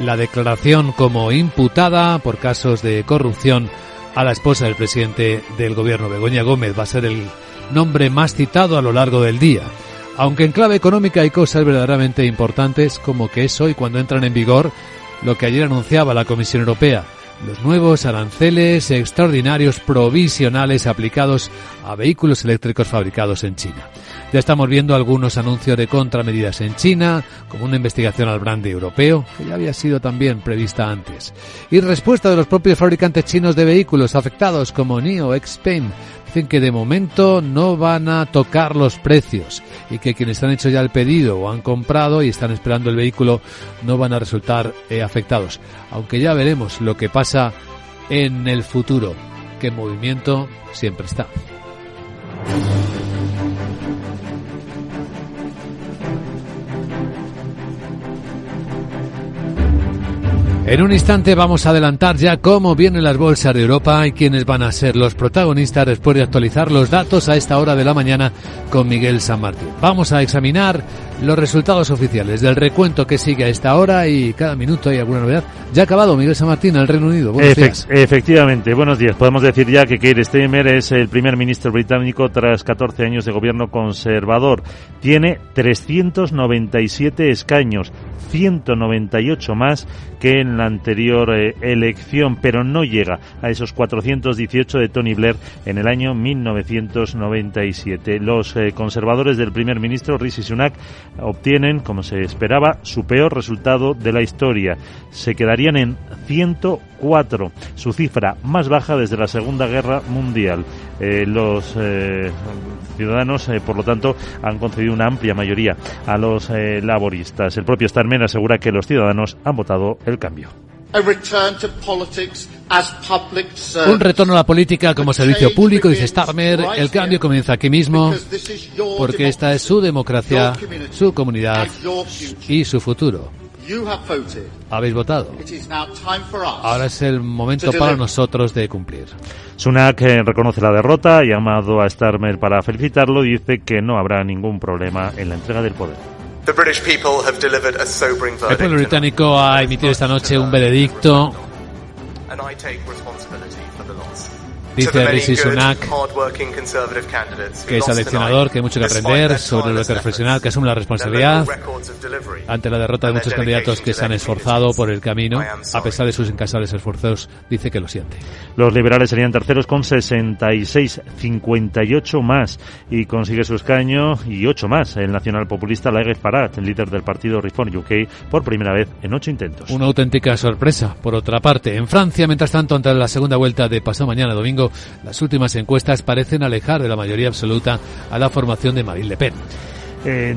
la declaración como imputada por casos de corrupción a la esposa del presidente del gobierno. Begoña Gómez va a ser el nombre más citado a lo largo del día. Aunque en clave económica hay cosas verdaderamente importantes, como que es hoy cuando entran en vigor lo que ayer anunciaba la Comisión Europea, los nuevos aranceles extraordinarios provisionales aplicados a vehículos eléctricos fabricados en China. Ya estamos viendo algunos anuncios de contramedidas en China, como una investigación al brand europeo, que ya había sido también prevista antes. Y respuesta de los propios fabricantes chinos de vehículos afectados, como NIO, XPeng, dicen que de momento no van a tocar los precios y que quienes han hecho ya el pedido o han comprado y están esperando el vehículo no van a resultar afectados. Aunque ya veremos lo que pasa en el futuro, que en movimiento siempre está. En un instante vamos a adelantar ya cómo vienen las bolsas de Europa y quiénes van a ser los protagonistas después de actualizar los datos a esta hora de la mañana con Miguel San Martín. Vamos a examinar los resultados oficiales del recuento que sigue a esta hora y cada minuto hay alguna novedad. Ya ha acabado Miguel San Martín al Reino Unido. Buenos días. Efectivamente, buenos días. Podemos decir ya que Keir Starmer es el primer ministro británico tras 14 años de gobierno conservador. Tiene 397 escaños, 198 más que en la anterior elección, pero no llega a esos 418 de Tony Blair en el año 1997. Los conservadores del primer ministro Rishi Sunak obtienen, como se esperaba, su peor resultado de la historia. Se quedarían en 104, su cifra más baja desde la Segunda Guerra Mundial. Los ciudadanos, por lo tanto, han concedido una amplia mayoría a los laboristas. El propio Starmer asegura que los ciudadanos han votado el cambio. Un retorno a la política como servicio público, dice Starmer. El cambio comienza aquí mismo, porque esta es su democracia, su comunidad y su futuro. Habéis votado. Ahora es el momento para nosotros de cumplir. Sunak reconoce la derrota y ha llamado a Starmer para felicitarlo y dice que no habrá ningún problema en la entrega del poder. El pueblo británico ha emitido esta noche un veredicto. Dice Rishi Sunak, que es aleccionador, que hay mucho que aprender, sobre lo que reflexionar, que asume la responsabilidad ante la derrota de muchos candidatos que se han esforzado por el camino. A pesar de sus incansables esfuerzos, dice que lo siente. Los liberales serían terceros con 66, 58 más, y consigue su escaño y 8 más el nacional populista Laird Farage, el líder del partido Reform UK, por primera vez en 8 intentos. Una auténtica sorpresa, por otra parte. En Francia, mientras tanto, ante la segunda vuelta de pasado mañana domingo, las últimas encuestas parecen alejar de la mayoría absoluta a la formación de Marine Le Pen.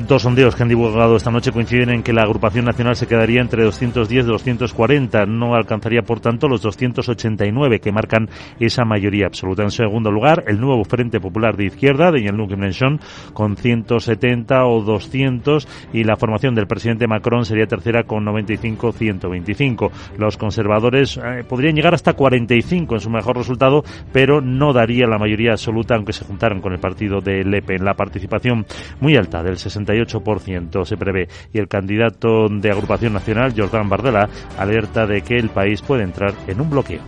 Dos sondeos que han divulgado esta noche coinciden en que la agrupación nacional se quedaría entre 210 y 240. No alcanzaría, por tanto, los 289 que marcan esa mayoría absoluta. En segundo lugar, el nuevo Frente Popular de Izquierda de Jean-Luc Mélenchon con 170 o 200, y la formación del presidente Macron sería tercera con 95, 125. Los conservadores podrían llegar hasta 45 en su mejor resultado, pero no daría la mayoría absoluta aunque se juntaran con el partido de Le Pen. La participación muy alta del 68% se prevé, y el candidato de agrupación nacional, Jordan Bardella, alerta de que el país puede entrar en un bloqueo.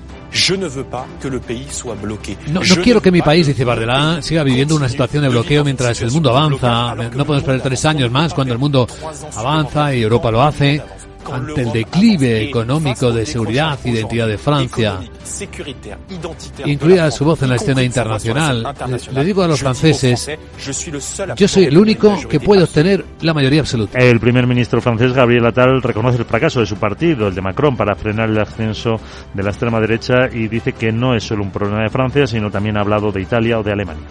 No quiero que mi país, dice Bardella, siga viviendo una situación de bloqueo mientras el mundo avanza. No podemos perder 3 años más cuando el mundo avanza y Europa lo hace. ante el declive económico de seguridad e identidad de Francia, incluida su voz en la escena internacional, le digo a los franceses, yo soy el único que puede obtener la mayoría absoluta. El primer ministro francés, Gabriel Attal, reconoce el fracaso de su partido, el de Macron, para frenar el ascenso de la extrema derecha y dice que no es solo un problema de Francia, sino también ha hablado de Italia o de Alemania.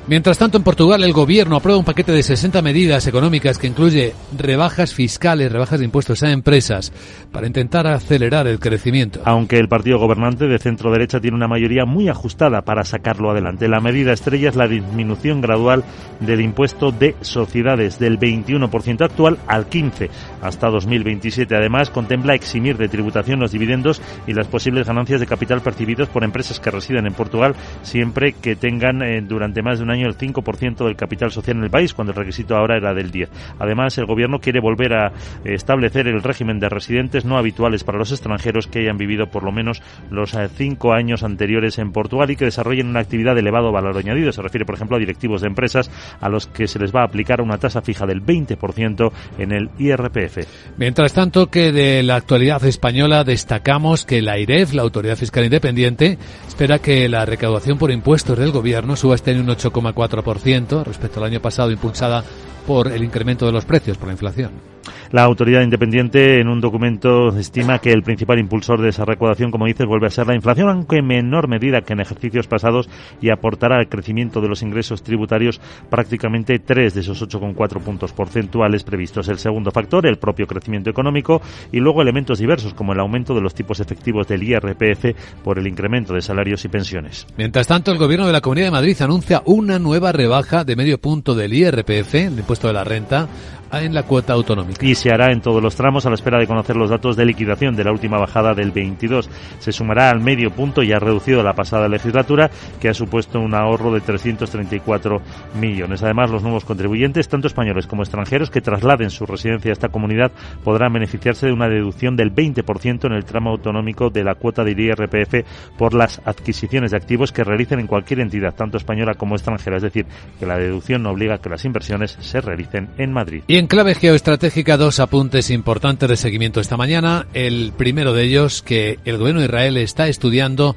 Mientras tanto, en Portugal, el gobierno aprueba un paquete de 60 medidas económicas que incluye rebajas fiscales, rebajas de impuestos a empresas, para intentar acelerar el crecimiento. Aunque el partido gobernante de centro-derecha tiene una mayoría muy ajustada para sacarlo adelante. La medida estrella es la disminución gradual del impuesto de sociedades del 21% actual al 15% hasta 2027. Además, contempla eximir de tributación los dividendos y las posibles ganancias de capital percibidos por empresas que residen en Portugal, siempre que tengan durante más de un año el 5% del capital social en el país, cuando el requisito ahora era del 10%. Además, el gobierno quiere volver a establecer el régimen de residentes no habituales para los extranjeros que hayan vivido por lo menos los 5 años anteriores en Portugal y que desarrollen una actividad de elevado valor añadido. Se refiere, por ejemplo, a directivos de empresas a los que se les va a aplicar una tasa fija del 20% en el IRPF. Mientras tanto, que de la actualidad española destacamos que la AIREF, la Autoridad Fiscal Independiente, espera que la recaudación por impuestos del gobierno suba este año un 8,4% respecto al año pasado, impulsada por el incremento de los precios, por la inflación. La autoridad independiente en un documento estima que el principal impulsor de esa recaudación, como dices, vuelve a ser la inflación, aunque en menor medida que en ejercicios pasados, y aportará al crecimiento de los ingresos tributarios prácticamente 3 de esos 8,4 puntos porcentuales previstos. El segundo factor, el propio crecimiento económico, y luego elementos diversos como el aumento de los tipos efectivos del IRPF por el incremento de salarios y pensiones. Mientras tanto, el Gobierno de la Comunidad de Madrid anuncia una nueva rebaja de medio punto del IRPF, el impuesto de la renta, en la cuota autonómica. Y se hará en todos los tramos a la espera de conocer los datos de liquidación de la última bajada del 22. Se sumará al medio punto ya reducido la pasada legislatura, que ha supuesto un ahorro de 334 millones. Además, los nuevos contribuyentes, tanto españoles como extranjeros, que trasladen su residencia a esta comunidad podrán beneficiarse de una deducción del 20% en el tramo autonómico de la cuota del IRPF por las adquisiciones de activos que realicen en cualquier entidad, tanto española como extranjera. Es decir, que la deducción no obliga a que las inversiones se realicen en Madrid. Y en clave geoestratégica, dos apuntes importantes de seguimiento esta mañana. El primero de ellos, que el gobierno de Israel está estudiando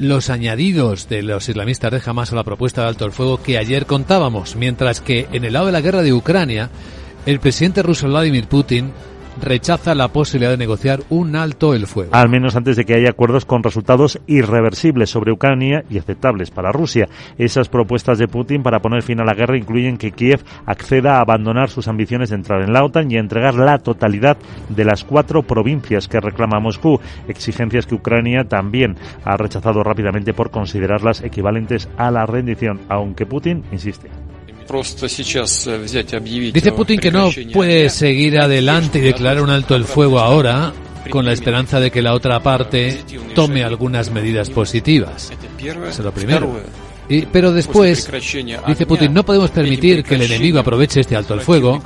los añadidos de los islamistas de Hamas a la propuesta de alto el fuego que ayer contábamos, mientras que en el lado de la guerra de Ucrania, el presidente ruso Vladimir Putin rechaza la posibilidad de negociar un alto el fuego. Al menos antes de que haya acuerdos con resultados irreversibles sobre Ucrania y aceptables para Rusia. Esas propuestas de Putin para poner fin a la guerra incluyen que Kiev acceda a abandonar sus ambiciones de entrar en la OTAN y a entregar la totalidad de las 4 provincias que reclama Moscú, exigencias que Ucrania también ha rechazado rápidamente por considerarlas equivalentes a la rendición, aunque Putin insiste. Dice Putin que no puede seguir adelante y declarar un alto el fuego ahora con la esperanza de que la otra parte tome algunas medidas positivas. Eso es lo primero. Pero después, dice Putin, no podemos permitir que el enemigo aproveche este alto el fuego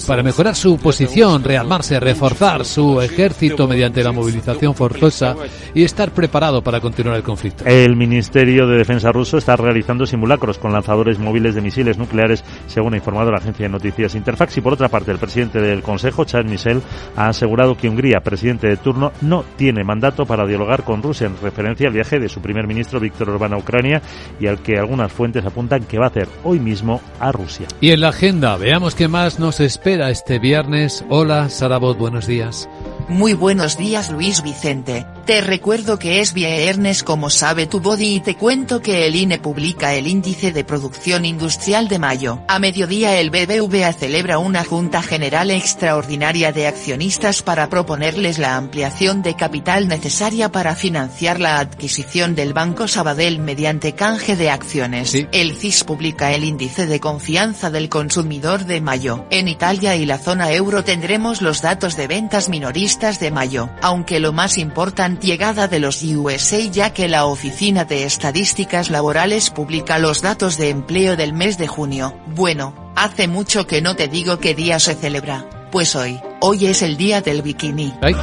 para mejorar su posición, rearmarse, reforzar su ejército mediante la movilización forzosa y estar preparado para continuar el conflicto. El Ministerio de Defensa ruso está realizando simulacros con lanzadores móviles de misiles nucleares, según ha informado la agencia de noticias Interfax. Y por otra parte, el presidente del Consejo, Charles Michel, ha asegurado que Hungría, presidente de turno, no tiene mandato para dialogar con Rusia, en referencia al viaje de su primer ministro Víctor Orbán a Ucrania y al que algunas fuentes apuntan que va a hacer hoy mismo a Rusia. Y en la agenda, veamos qué más nos espera este viernes. Hola, Sara Bot, buenos días. Muy buenos días, Luis Vicente. Te recuerdo que es viernes como sabe tu body y te cuento que el INE publica el índice de producción industrial de mayo. A mediodía el BBVA celebra una junta general extraordinaria de accionistas para proponerles la ampliación de capital necesaria para financiar la adquisición del Banco Sabadell mediante canje de acciones. Sí. El CIS publica el índice de confianza del consumidor de mayo. En Italia y la zona euro tendremos los datos de ventas minoristas de mayo, aunque lo más importante llegada de los USA, ya que la Oficina de Estadísticas Laborales publica los datos de empleo del mes de junio. Bueno, hace mucho que no te digo qué día se celebra, pues hoy es el día del bikini. Ay.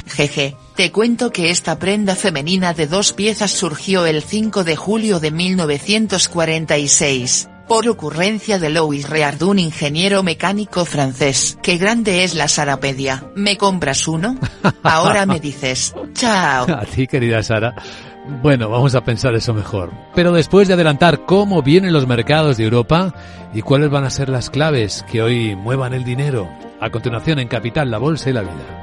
Jeje, te cuento que esta prenda femenina de 2 piezas surgió el 5 de julio de 1946. Por ocurrencia de Louis Reardon, ingeniero mecánico francés. Qué grande es la Sarapedia. ¿Me compras uno? Ahora me dices, chao. A ti, querida Sara. Bueno, vamos a pensar eso mejor. Pero después de adelantar cómo vienen los mercados de Europa y cuáles van a ser las claves que hoy muevan el dinero, a continuación en Capital, la Bolsa y la Vida.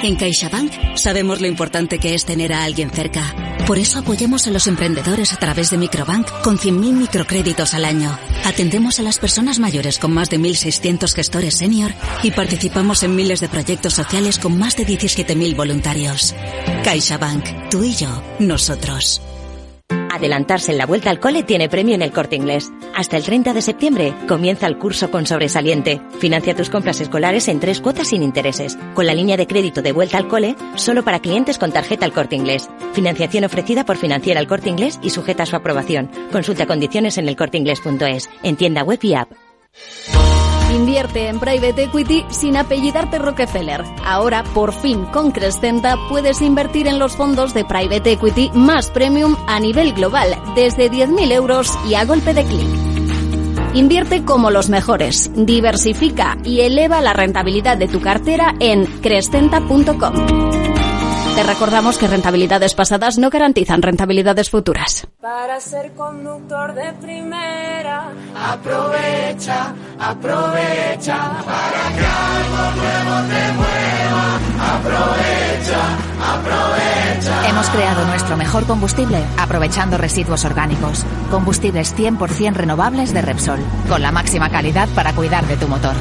En CaixaBank sabemos lo importante que es tener a alguien cerca. Por eso apoyamos a los emprendedores a través de Microbank con 100.000 microcréditos al año. Atendemos a las personas mayores con más de 1.600 gestores senior y participamos en miles de proyectos sociales con más de 17.000 voluntarios. CaixaBank, tú y yo, nosotros. Adelantarse en la vuelta al cole tiene premio en El Corte Inglés. Hasta el 30 de septiembre comienza el curso con sobresaliente. Financia tus compras escolares en 3 cuotas sin intereses, con la línea de crédito de vuelta al cole, solo para clientes con tarjeta El Corte Inglés. Financiación ofrecida por Financiera El Corte Inglés y sujeta a su aprobación. Consulta condiciones en elcorteingles.es, en tienda web y app. Invierte en Private Equity sin apellidarte Rockefeller. Ahora, por fin, con Crescenta puedes invertir en los fondos de Private Equity más premium a nivel global, desde 10.000 euros y a golpe de clic. Invierte como los mejores, diversifica y eleva la rentabilidad de tu cartera en crescenta.com. Te recordamos que rentabilidades pasadas no garantizan rentabilidades futuras. Para ser conductor de primera, aprovecha, aprovecha, para que algo nuevo te mueva, aprovecha, aprovecha. Hemos creado nuestro mejor combustible aprovechando residuos orgánicos. Combustibles 100% renovables de Repsol, con la máxima calidad para cuidar de tu motor.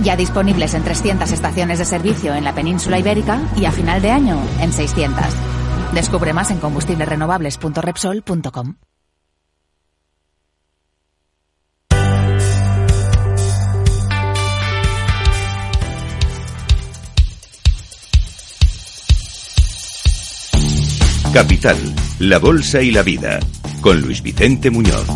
Ya disponibles en 300 estaciones de servicio en la península ibérica y a final de año en 600. Descubre más en combustiblesrenovables.repsol.com. Capital, la Bolsa y la Vida, con Luis Vicente Muñoz.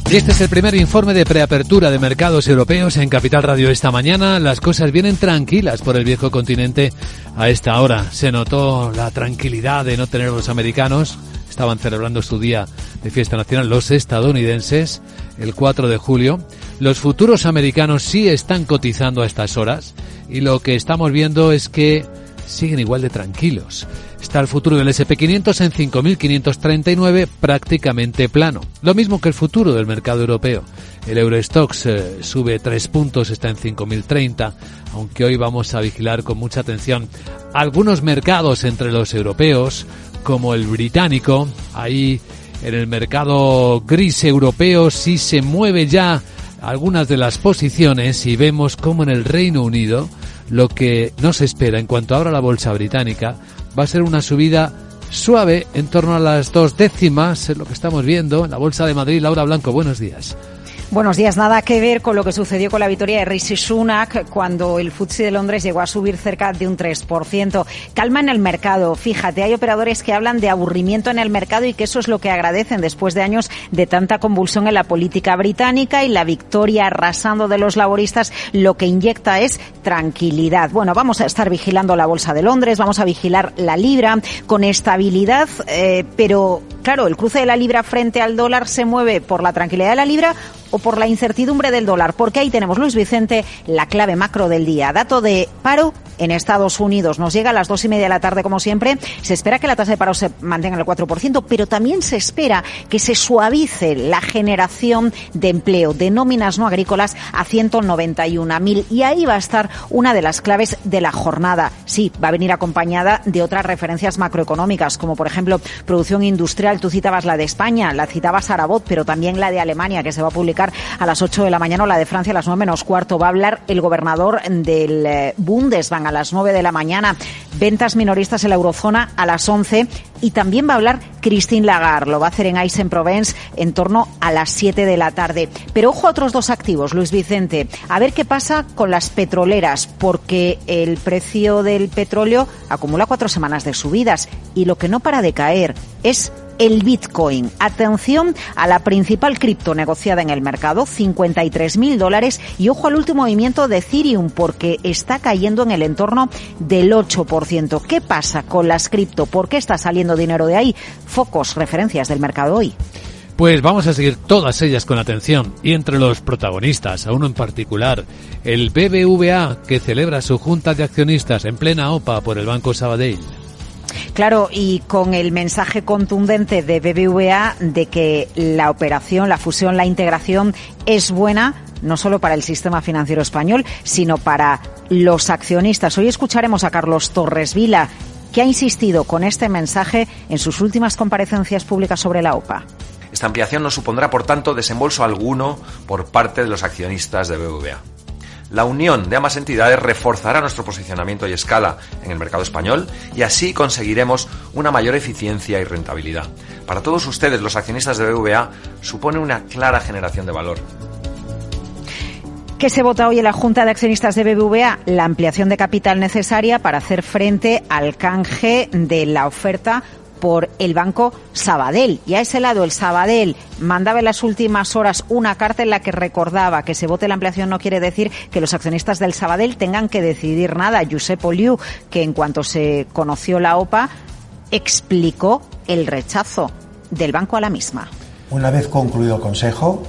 Y este es el primer informe de preapertura de mercados europeos en Capital Radio esta mañana. Las cosas vienen tranquilas por el viejo continente a esta hora. Se notó la tranquilidad de no tener a los americanos. Estaban celebrando su día de fiesta nacional los estadounidenses el 4 de julio. Los futuros americanos sí están cotizando a estas horas y lo que estamos viendo es que siguen igual de tranquilos. Está el futuro del SP500 en 5.539, prácticamente plano. Lo mismo que el futuro del mercado europeo. El Eurostoxx sube 3 puntos, está en 5.030, aunque hoy vamos a vigilar con mucha atención algunos mercados entre los europeos, como el británico. Ahí en el mercado gris europeo sí se mueve ya algunas de las posiciones y vemos como en el Reino Unido lo que nos espera en cuanto abra la bolsa británica va a ser una subida suave en torno a las 2 décimas, es lo que estamos viendo en la Bolsa de Madrid. Laura Blanco, buenos días. Buenos días. Nada que ver con lo que sucedió con la victoria de Rishi Sunak cuando el FTSE de Londres llegó a subir cerca de un 3%. Calma en el mercado. Fíjate, hay operadores que hablan de aburrimiento en el mercado y que eso es lo que agradecen después de años de tanta convulsión en la política británica, y la victoria arrasando de los laboristas lo que inyecta es tranquilidad. Bueno, vamos a estar vigilando la Bolsa de Londres, vamos a vigilar la libra con estabilidad, pero claro, el cruce de la libra frente al dólar se mueve por la tranquilidad de la libra o por la incertidumbre del dólar, porque ahí tenemos, Luis Vicente, la clave macro del día. Dato de paro en Estados Unidos. Nos llega a las 2:30 de la tarde, como siempre. Se espera que la tasa de paro se mantenga en el 4%, pero también se espera que se suavice la generación de empleo, de nóminas no agrícolas, a 191.000. Y ahí va a estar una de las claves de la jornada. Sí, va a venir acompañada de otras referencias macroeconómicas, como por ejemplo producción industrial. Tú citabas la de España, la citabas Arabot, pero también la de Alemania, que se va a publicar a las 8 de la mañana, o la de Francia a las 9 menos cuarto. Va a hablar el gobernador del Bundesbank a las 9 de la mañana. Ventas minoristas en la eurozona a las 11. Y también va a hablar Christine Lagarde. Lo va a hacer en Aix-en-Provence en torno a las 7 de la tarde. Pero ojo a otros dos activos, Luis Vicente. A ver qué pasa con las petroleras, porque el precio del petróleo acumula 4 semanas de subidas y lo que no para de caer es el Bitcoin. Atención a la principal cripto negociada en el mercado, $53.000, y ojo al último movimiento de Ethereum porque está cayendo en el entorno del 8%. ¿Qué pasa con las cripto? ¿Por qué está saliendo dinero de ahí? Focos, referencias del mercado hoy. Pues vamos a seguir todas ellas con atención y entre los protagonistas, a uno en particular, el BBVA, que celebra su junta de accionistas en plena OPA por el Banco Sabadell. Claro, y con el mensaje contundente de BBVA de que la operación, la fusión, la integración es buena, no solo para el sistema financiero español, sino para los accionistas. Hoy escucharemos a Carlos Torres Vila, que ha insistido con este mensaje en sus últimas comparecencias públicas sobre la OPA. Esta ampliación no supondrá, por tanto, desembolso alguno por parte de los accionistas de BBVA. La unión de ambas entidades reforzará nuestro posicionamiento y escala en el mercado español y así conseguiremos una mayor eficiencia y rentabilidad. Para todos ustedes, los accionistas de BBVA, supone una clara generación de valor. ¿Qué se vota hoy en la Junta de Accionistas de BBVA? La ampliación de capital necesaria para hacer frente al canje de la oferta por el Banco Sabadell. Y a ese lado, el Sabadell mandaba en las últimas horas una carta en la que recordaba que se vote la ampliación no quiere decir que los accionistas del Sabadell tengan que decidir nada. Josep Oliu, que en cuanto se conoció la OPA, explicó el rechazo del banco a la misma. Una vez concluido el Consejo,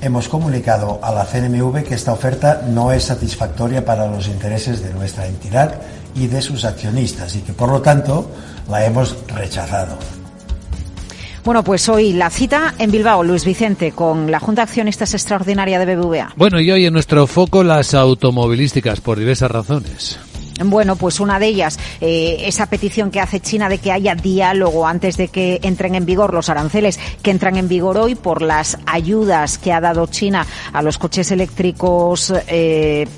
hemos comunicado a la CNMV que esta oferta no es satisfactoria para los intereses de nuestra entidad y de sus accionistas y que, por lo tanto, la hemos rechazado. Bueno, pues hoy la cita en Bilbao, Luis Vicente, con la Junta de Accionistas Extraordinaria de BBVA. Bueno, y hoy en nuestro foco las automovilísticas, por diversas razones. Bueno, pues una de ellas, esa petición que hace China de que haya diálogo antes de que entren en vigor los aranceles que entran en vigor hoy por las ayudas que ha dado China a los coches eléctricos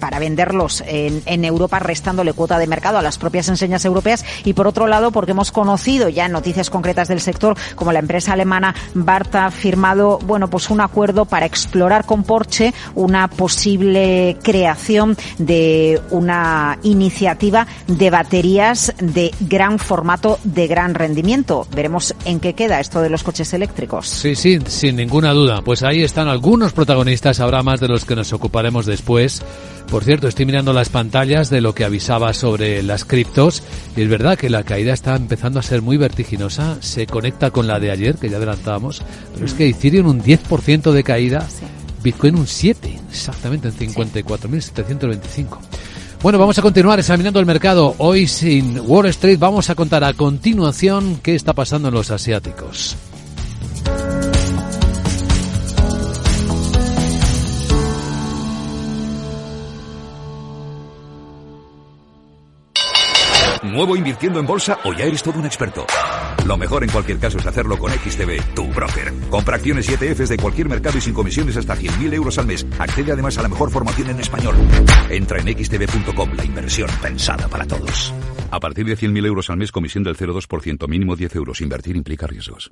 para venderlos en Europa, restándole cuota de mercado a las propias enseñas europeas. Y por otro lado, porque hemos conocido ya noticias concretas del sector, como la empresa alemana BART ha firmado, bueno, pues un acuerdo para explorar con Porsche una posible creación de una iniciativa de baterías de gran formato, de gran rendimiento. Veremos en qué queda esto de los coches eléctricos. Sí, sin ninguna duda. Pues ahí están algunos protagonistas, habrá más de los que nos ocuparemos después. Por cierto, estoy mirando las pantallas de lo que avisaba sobre las criptos y es verdad que la caída está empezando a ser muy vertiginosa. Se conecta con la de ayer, que ya adelantábamos, pero es que Ethereum un 10% de caída, sí. Bitcoin un 7%, exactamente en 54.725. Bueno, vamos a continuar examinando el mercado. Hoy sin Wall Street vamos a contar a continuación qué está pasando en los asiáticos. ¿Nuevo invirtiendo en bolsa o ya eres todo un experto? Lo mejor en cualquier caso es hacerlo con XTB, tu broker. Compra acciones y ETFs de cualquier mercado y sin comisiones hasta 100.000 euros al mes. Accede además a la mejor formación en español. Entra en xtb.com, la inversión pensada para todos. A partir de 100.000 euros al mes, comisión del 0,2%, mínimo 10 euros. Invertir implica riesgos.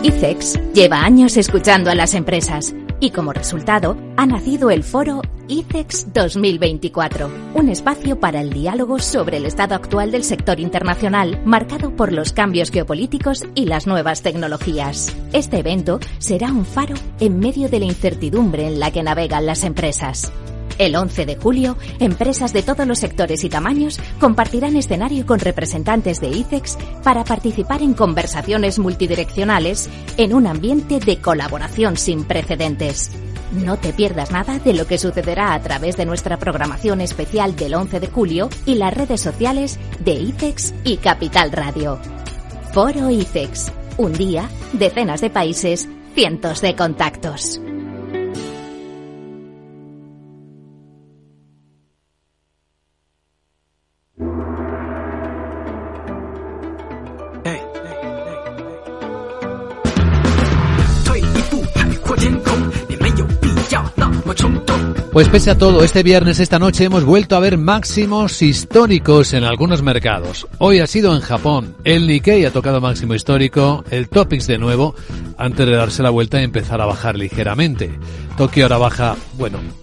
ICEX lleva años escuchando a las empresas y como resultado ha nacido el foro ICEX 2024, un espacio para el diálogo sobre el estado actual del sector internacional marcado por los cambios geopolíticos y las nuevas tecnologías. Este evento será un faro en medio de la incertidumbre en la que navegan las empresas. El 11 de julio, empresas de todos los sectores y tamaños compartirán escenario con representantes de ICEX para participar en conversaciones multidireccionales en un ambiente de colaboración sin precedentes. No te pierdas nada de lo que sucederá a través de nuestra programación especial del 11 de julio y las redes sociales de ICEX y Capital Radio. Foro ICEX. Un día, decenas de países, cientos de contactos. Pues pese a todo, este viernes, esta noche, hemos vuelto a ver máximos históricos en algunos mercados. Hoy ha sido en Japón. El Nikkei ha tocado máximo histórico, el Topix de nuevo, antes de darse la vuelta y empezar a bajar ligeramente. Tokio ahora baja,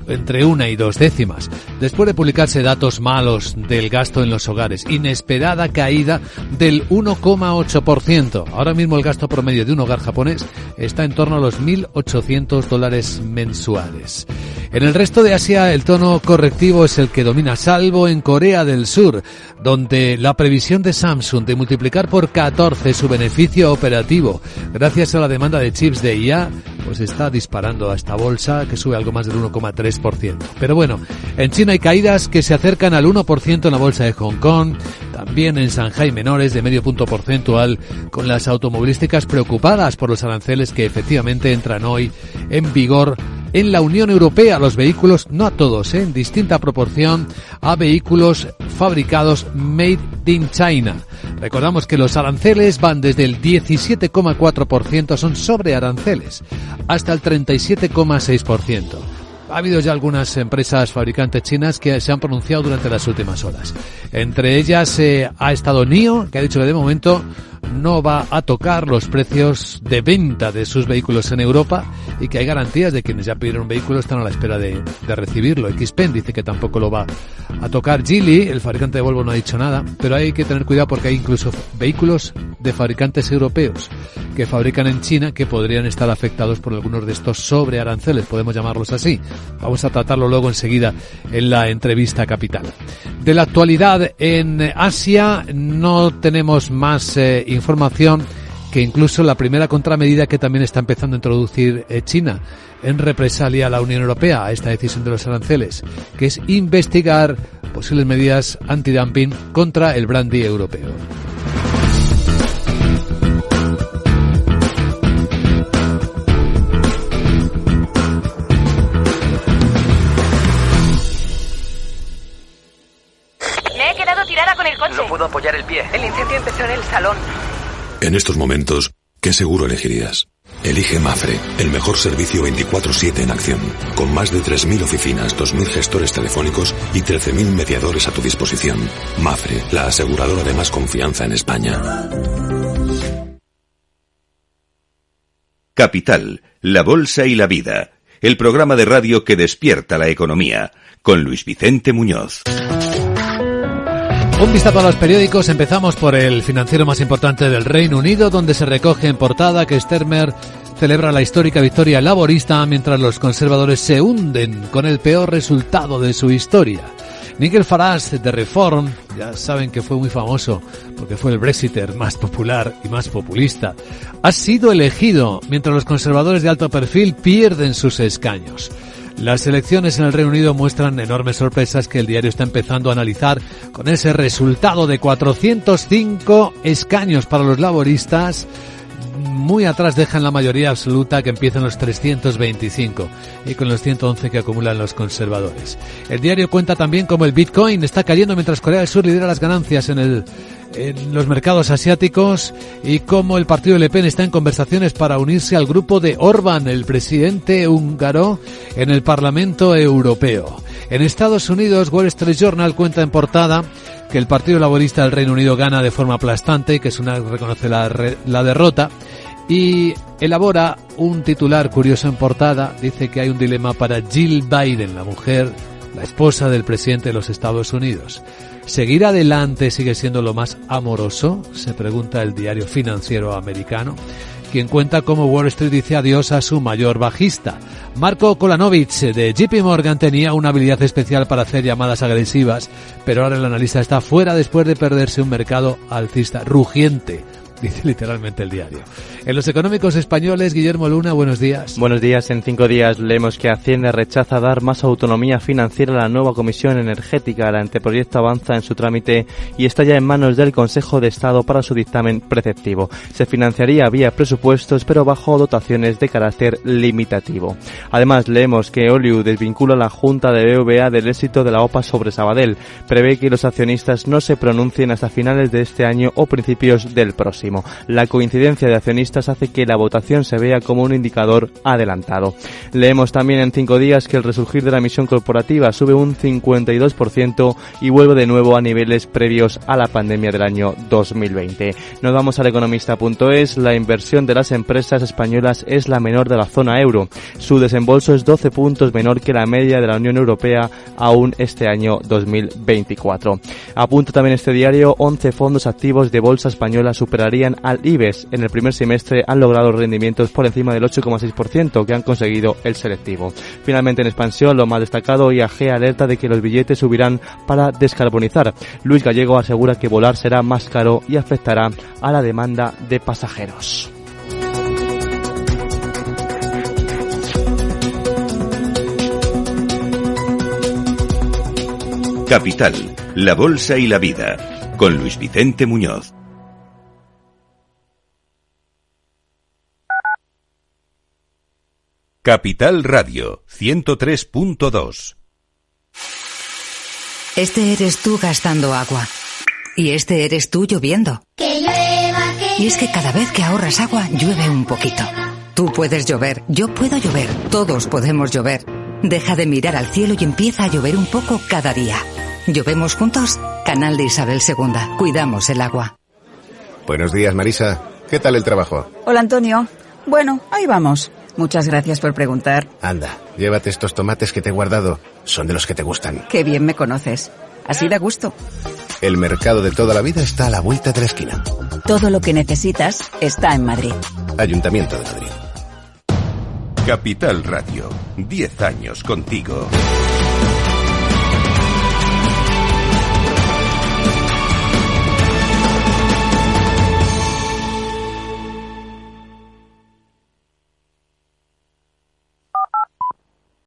entre 1 y 2 décimas. Después de publicarse datos malos del gasto en los hogares, inesperada caída del 1,8%. Ahora mismo el gasto promedio de un hogar japonés está en torno a los $1.800 mensuales. En el resto de Asia el tono correctivo es el que domina, salvo en Corea del Sur, donde la previsión de Samsung de multiplicar por 14 su beneficio operativo gracias a la demanda de chips de IA, pues está disparando a esta bolsa que sube algo más del 1,3%. Pero bueno, en China hay caídas que se acercan al 1% en la bolsa de Hong Kong, también en Shanghái menores de medio punto porcentual, con las automovilísticas preocupadas por los aranceles que efectivamente entran hoy en vigor en la Unión Europea. Los vehículos, no a todos, en distinta proporción a vehículos fabricados made in China. Recordamos que los aranceles van desde el 17,4%, son sobre aranceles, hasta el 37,6%. Ha habido ya algunas empresas fabricantes chinas que se han pronunciado durante las últimas horas. Entre ellas ha estado NIO, que ha dicho que de momento no va a tocar los precios de venta de sus vehículos en Europa y que hay garantías de quienes ya pidieron un vehículo están a la espera de recibirlo. XPeng dice que tampoco lo va a tocar. Geely, el fabricante de Volvo, no ha dicho nada, pero hay que tener cuidado porque hay incluso vehículos de fabricantes europeos que fabrican en China que podrían estar afectados por algunos de estos sobrearanceles, podemos llamarlos así. Vamos a tratarlo luego enseguida en la entrevista capital. De la actualidad en Asia no tenemos más información que incluso la primera contramedida que también está empezando a introducir China en represalia a la Unión Europea a esta decisión de los aranceles, que es investigar posibles medidas antidumping contra el brandy europeo. Me he quedado tirada con el coche. No puedo apoyar el pie. El incendio empezó en el salón. En estos momentos, ¿qué seguro elegirías? Elige Mapfre, el mejor servicio 24/7 en acción, con más de 3.000 oficinas, 2.000 gestores telefónicos y 13.000 mediadores a tu disposición. Mapfre, la aseguradora de más confianza en España. Capital, la bolsa y la vida. El programa de radio que despierta la economía, con Luis Vicente Muñoz. Un vistazo a los periódicos. Empezamos por el financiero más importante del Reino Unido, donde se recoge en portada que Starmer celebra la histórica victoria laborista mientras los conservadores se hunden con el peor resultado de su historia. Nigel Farage de Reform, ya saben que fue muy famoso porque fue el Brexiter más popular y más populista, ha sido elegido mientras los conservadores de alto perfil pierden sus escaños. Las elecciones en el Reino Unido muestran enormes sorpresas que el diario está empezando a analizar con ese resultado de 405 escaños para los laboristas. Muy atrás dejan la mayoría absoluta, que empieza en los 325, y con los 111 que acumulan los conservadores. El diario cuenta también cómo el Bitcoin está cayendo mientras Corea del Sur lidera las ganancias en los mercados asiáticos, y cómo el partido Le Pen está en conversaciones para unirse al grupo de Orbán, el presidente húngaro, en el Parlamento Europeo. En Estados Unidos, Wall Street Journal cuenta en portada que el Partido Laborista del Reino Unido gana de forma aplastante, que reconoce la derrota, y elabora un titular curioso en portada. Dice que hay un dilema para Jill Biden, la mujer, la esposa del presidente de los Estados Unidos. ¿Seguir adelante sigue siendo lo más amoroso?, se pregunta el diario financiero americano, quien cuenta cómo Wall Street dice adiós a su mayor bajista. Marco Kolanovich de JP Morgan tenía una habilidad especial para hacer llamadas agresivas, pero ahora el analista está fuera después de perderse un mercado alcista rugiente, dice literalmente el diario. En los económicos españoles, Guillermo Luna, buenos días. Buenos días. En 5 días leemos que Hacienda rechaza dar más autonomía financiera a la nueva Comisión Energética. El anteproyecto avanza en su trámite y está ya en manos del Consejo de Estado para su dictamen preceptivo. Se financiaría vía presupuestos, pero bajo dotaciones de carácter limitativo. Además, leemos que Oliu desvincula a la Junta de BBVA del éxito de la OPA sobre Sabadell. Prevé que los accionistas no se pronuncien hasta finales de este año o principios del próximo. La coincidencia de accionistas economistas hace que la votación se vea como un indicador adelantado. Leemos también en 5 días que el resurgir de la emisión corporativa sube un 52% y vuelve de nuevo a niveles previos a la pandemia del año 2020. Nos vamos al economista.es. La inversión de las empresas españolas es la menor de la zona euro. Su desembolso es 12 puntos menor que la media de la Unión Europea aún este año 2024. Apunta también este diario, 11 fondos activos de bolsa española superarían al IBEX. En el primer semestre han logrado rendimientos por encima del 8,6% que han conseguido el selectivo. Finalmente en expansión, lo más destacado, IAG alerta de que los billetes subirán para descarbonizar. Luis Gallego asegura que volar será más caro y afectará a la demanda de pasajeros. Capital, la bolsa y la vida, con Luis Vicente Muñoz. Capital Radio 103.2. Este eres tú gastando agua. Y este eres tú lloviendo. Que llueva, que y es que cada vez que ahorras agua, llueve un poquito. Tú puedes llover, yo puedo llover, todos podemos llover. Deja de mirar al cielo y empieza a llover un poco cada día. ¿Llovemos juntos? Canal de Isabel II. Cuidamos el agua. Buenos días, Marisa. ¿Qué tal el trabajo? Hola, Antonio. Bueno, ahí vamos. Muchas gracias por preguntar. Anda, llévate estos tomates que te he guardado. Son de los que te gustan. Qué bien me conoces. Así da gusto. El mercado de toda la vida está a la vuelta de la esquina. Todo lo que necesitas está en Madrid. Ayuntamiento de Madrid. Capital Radio, 10 años contigo.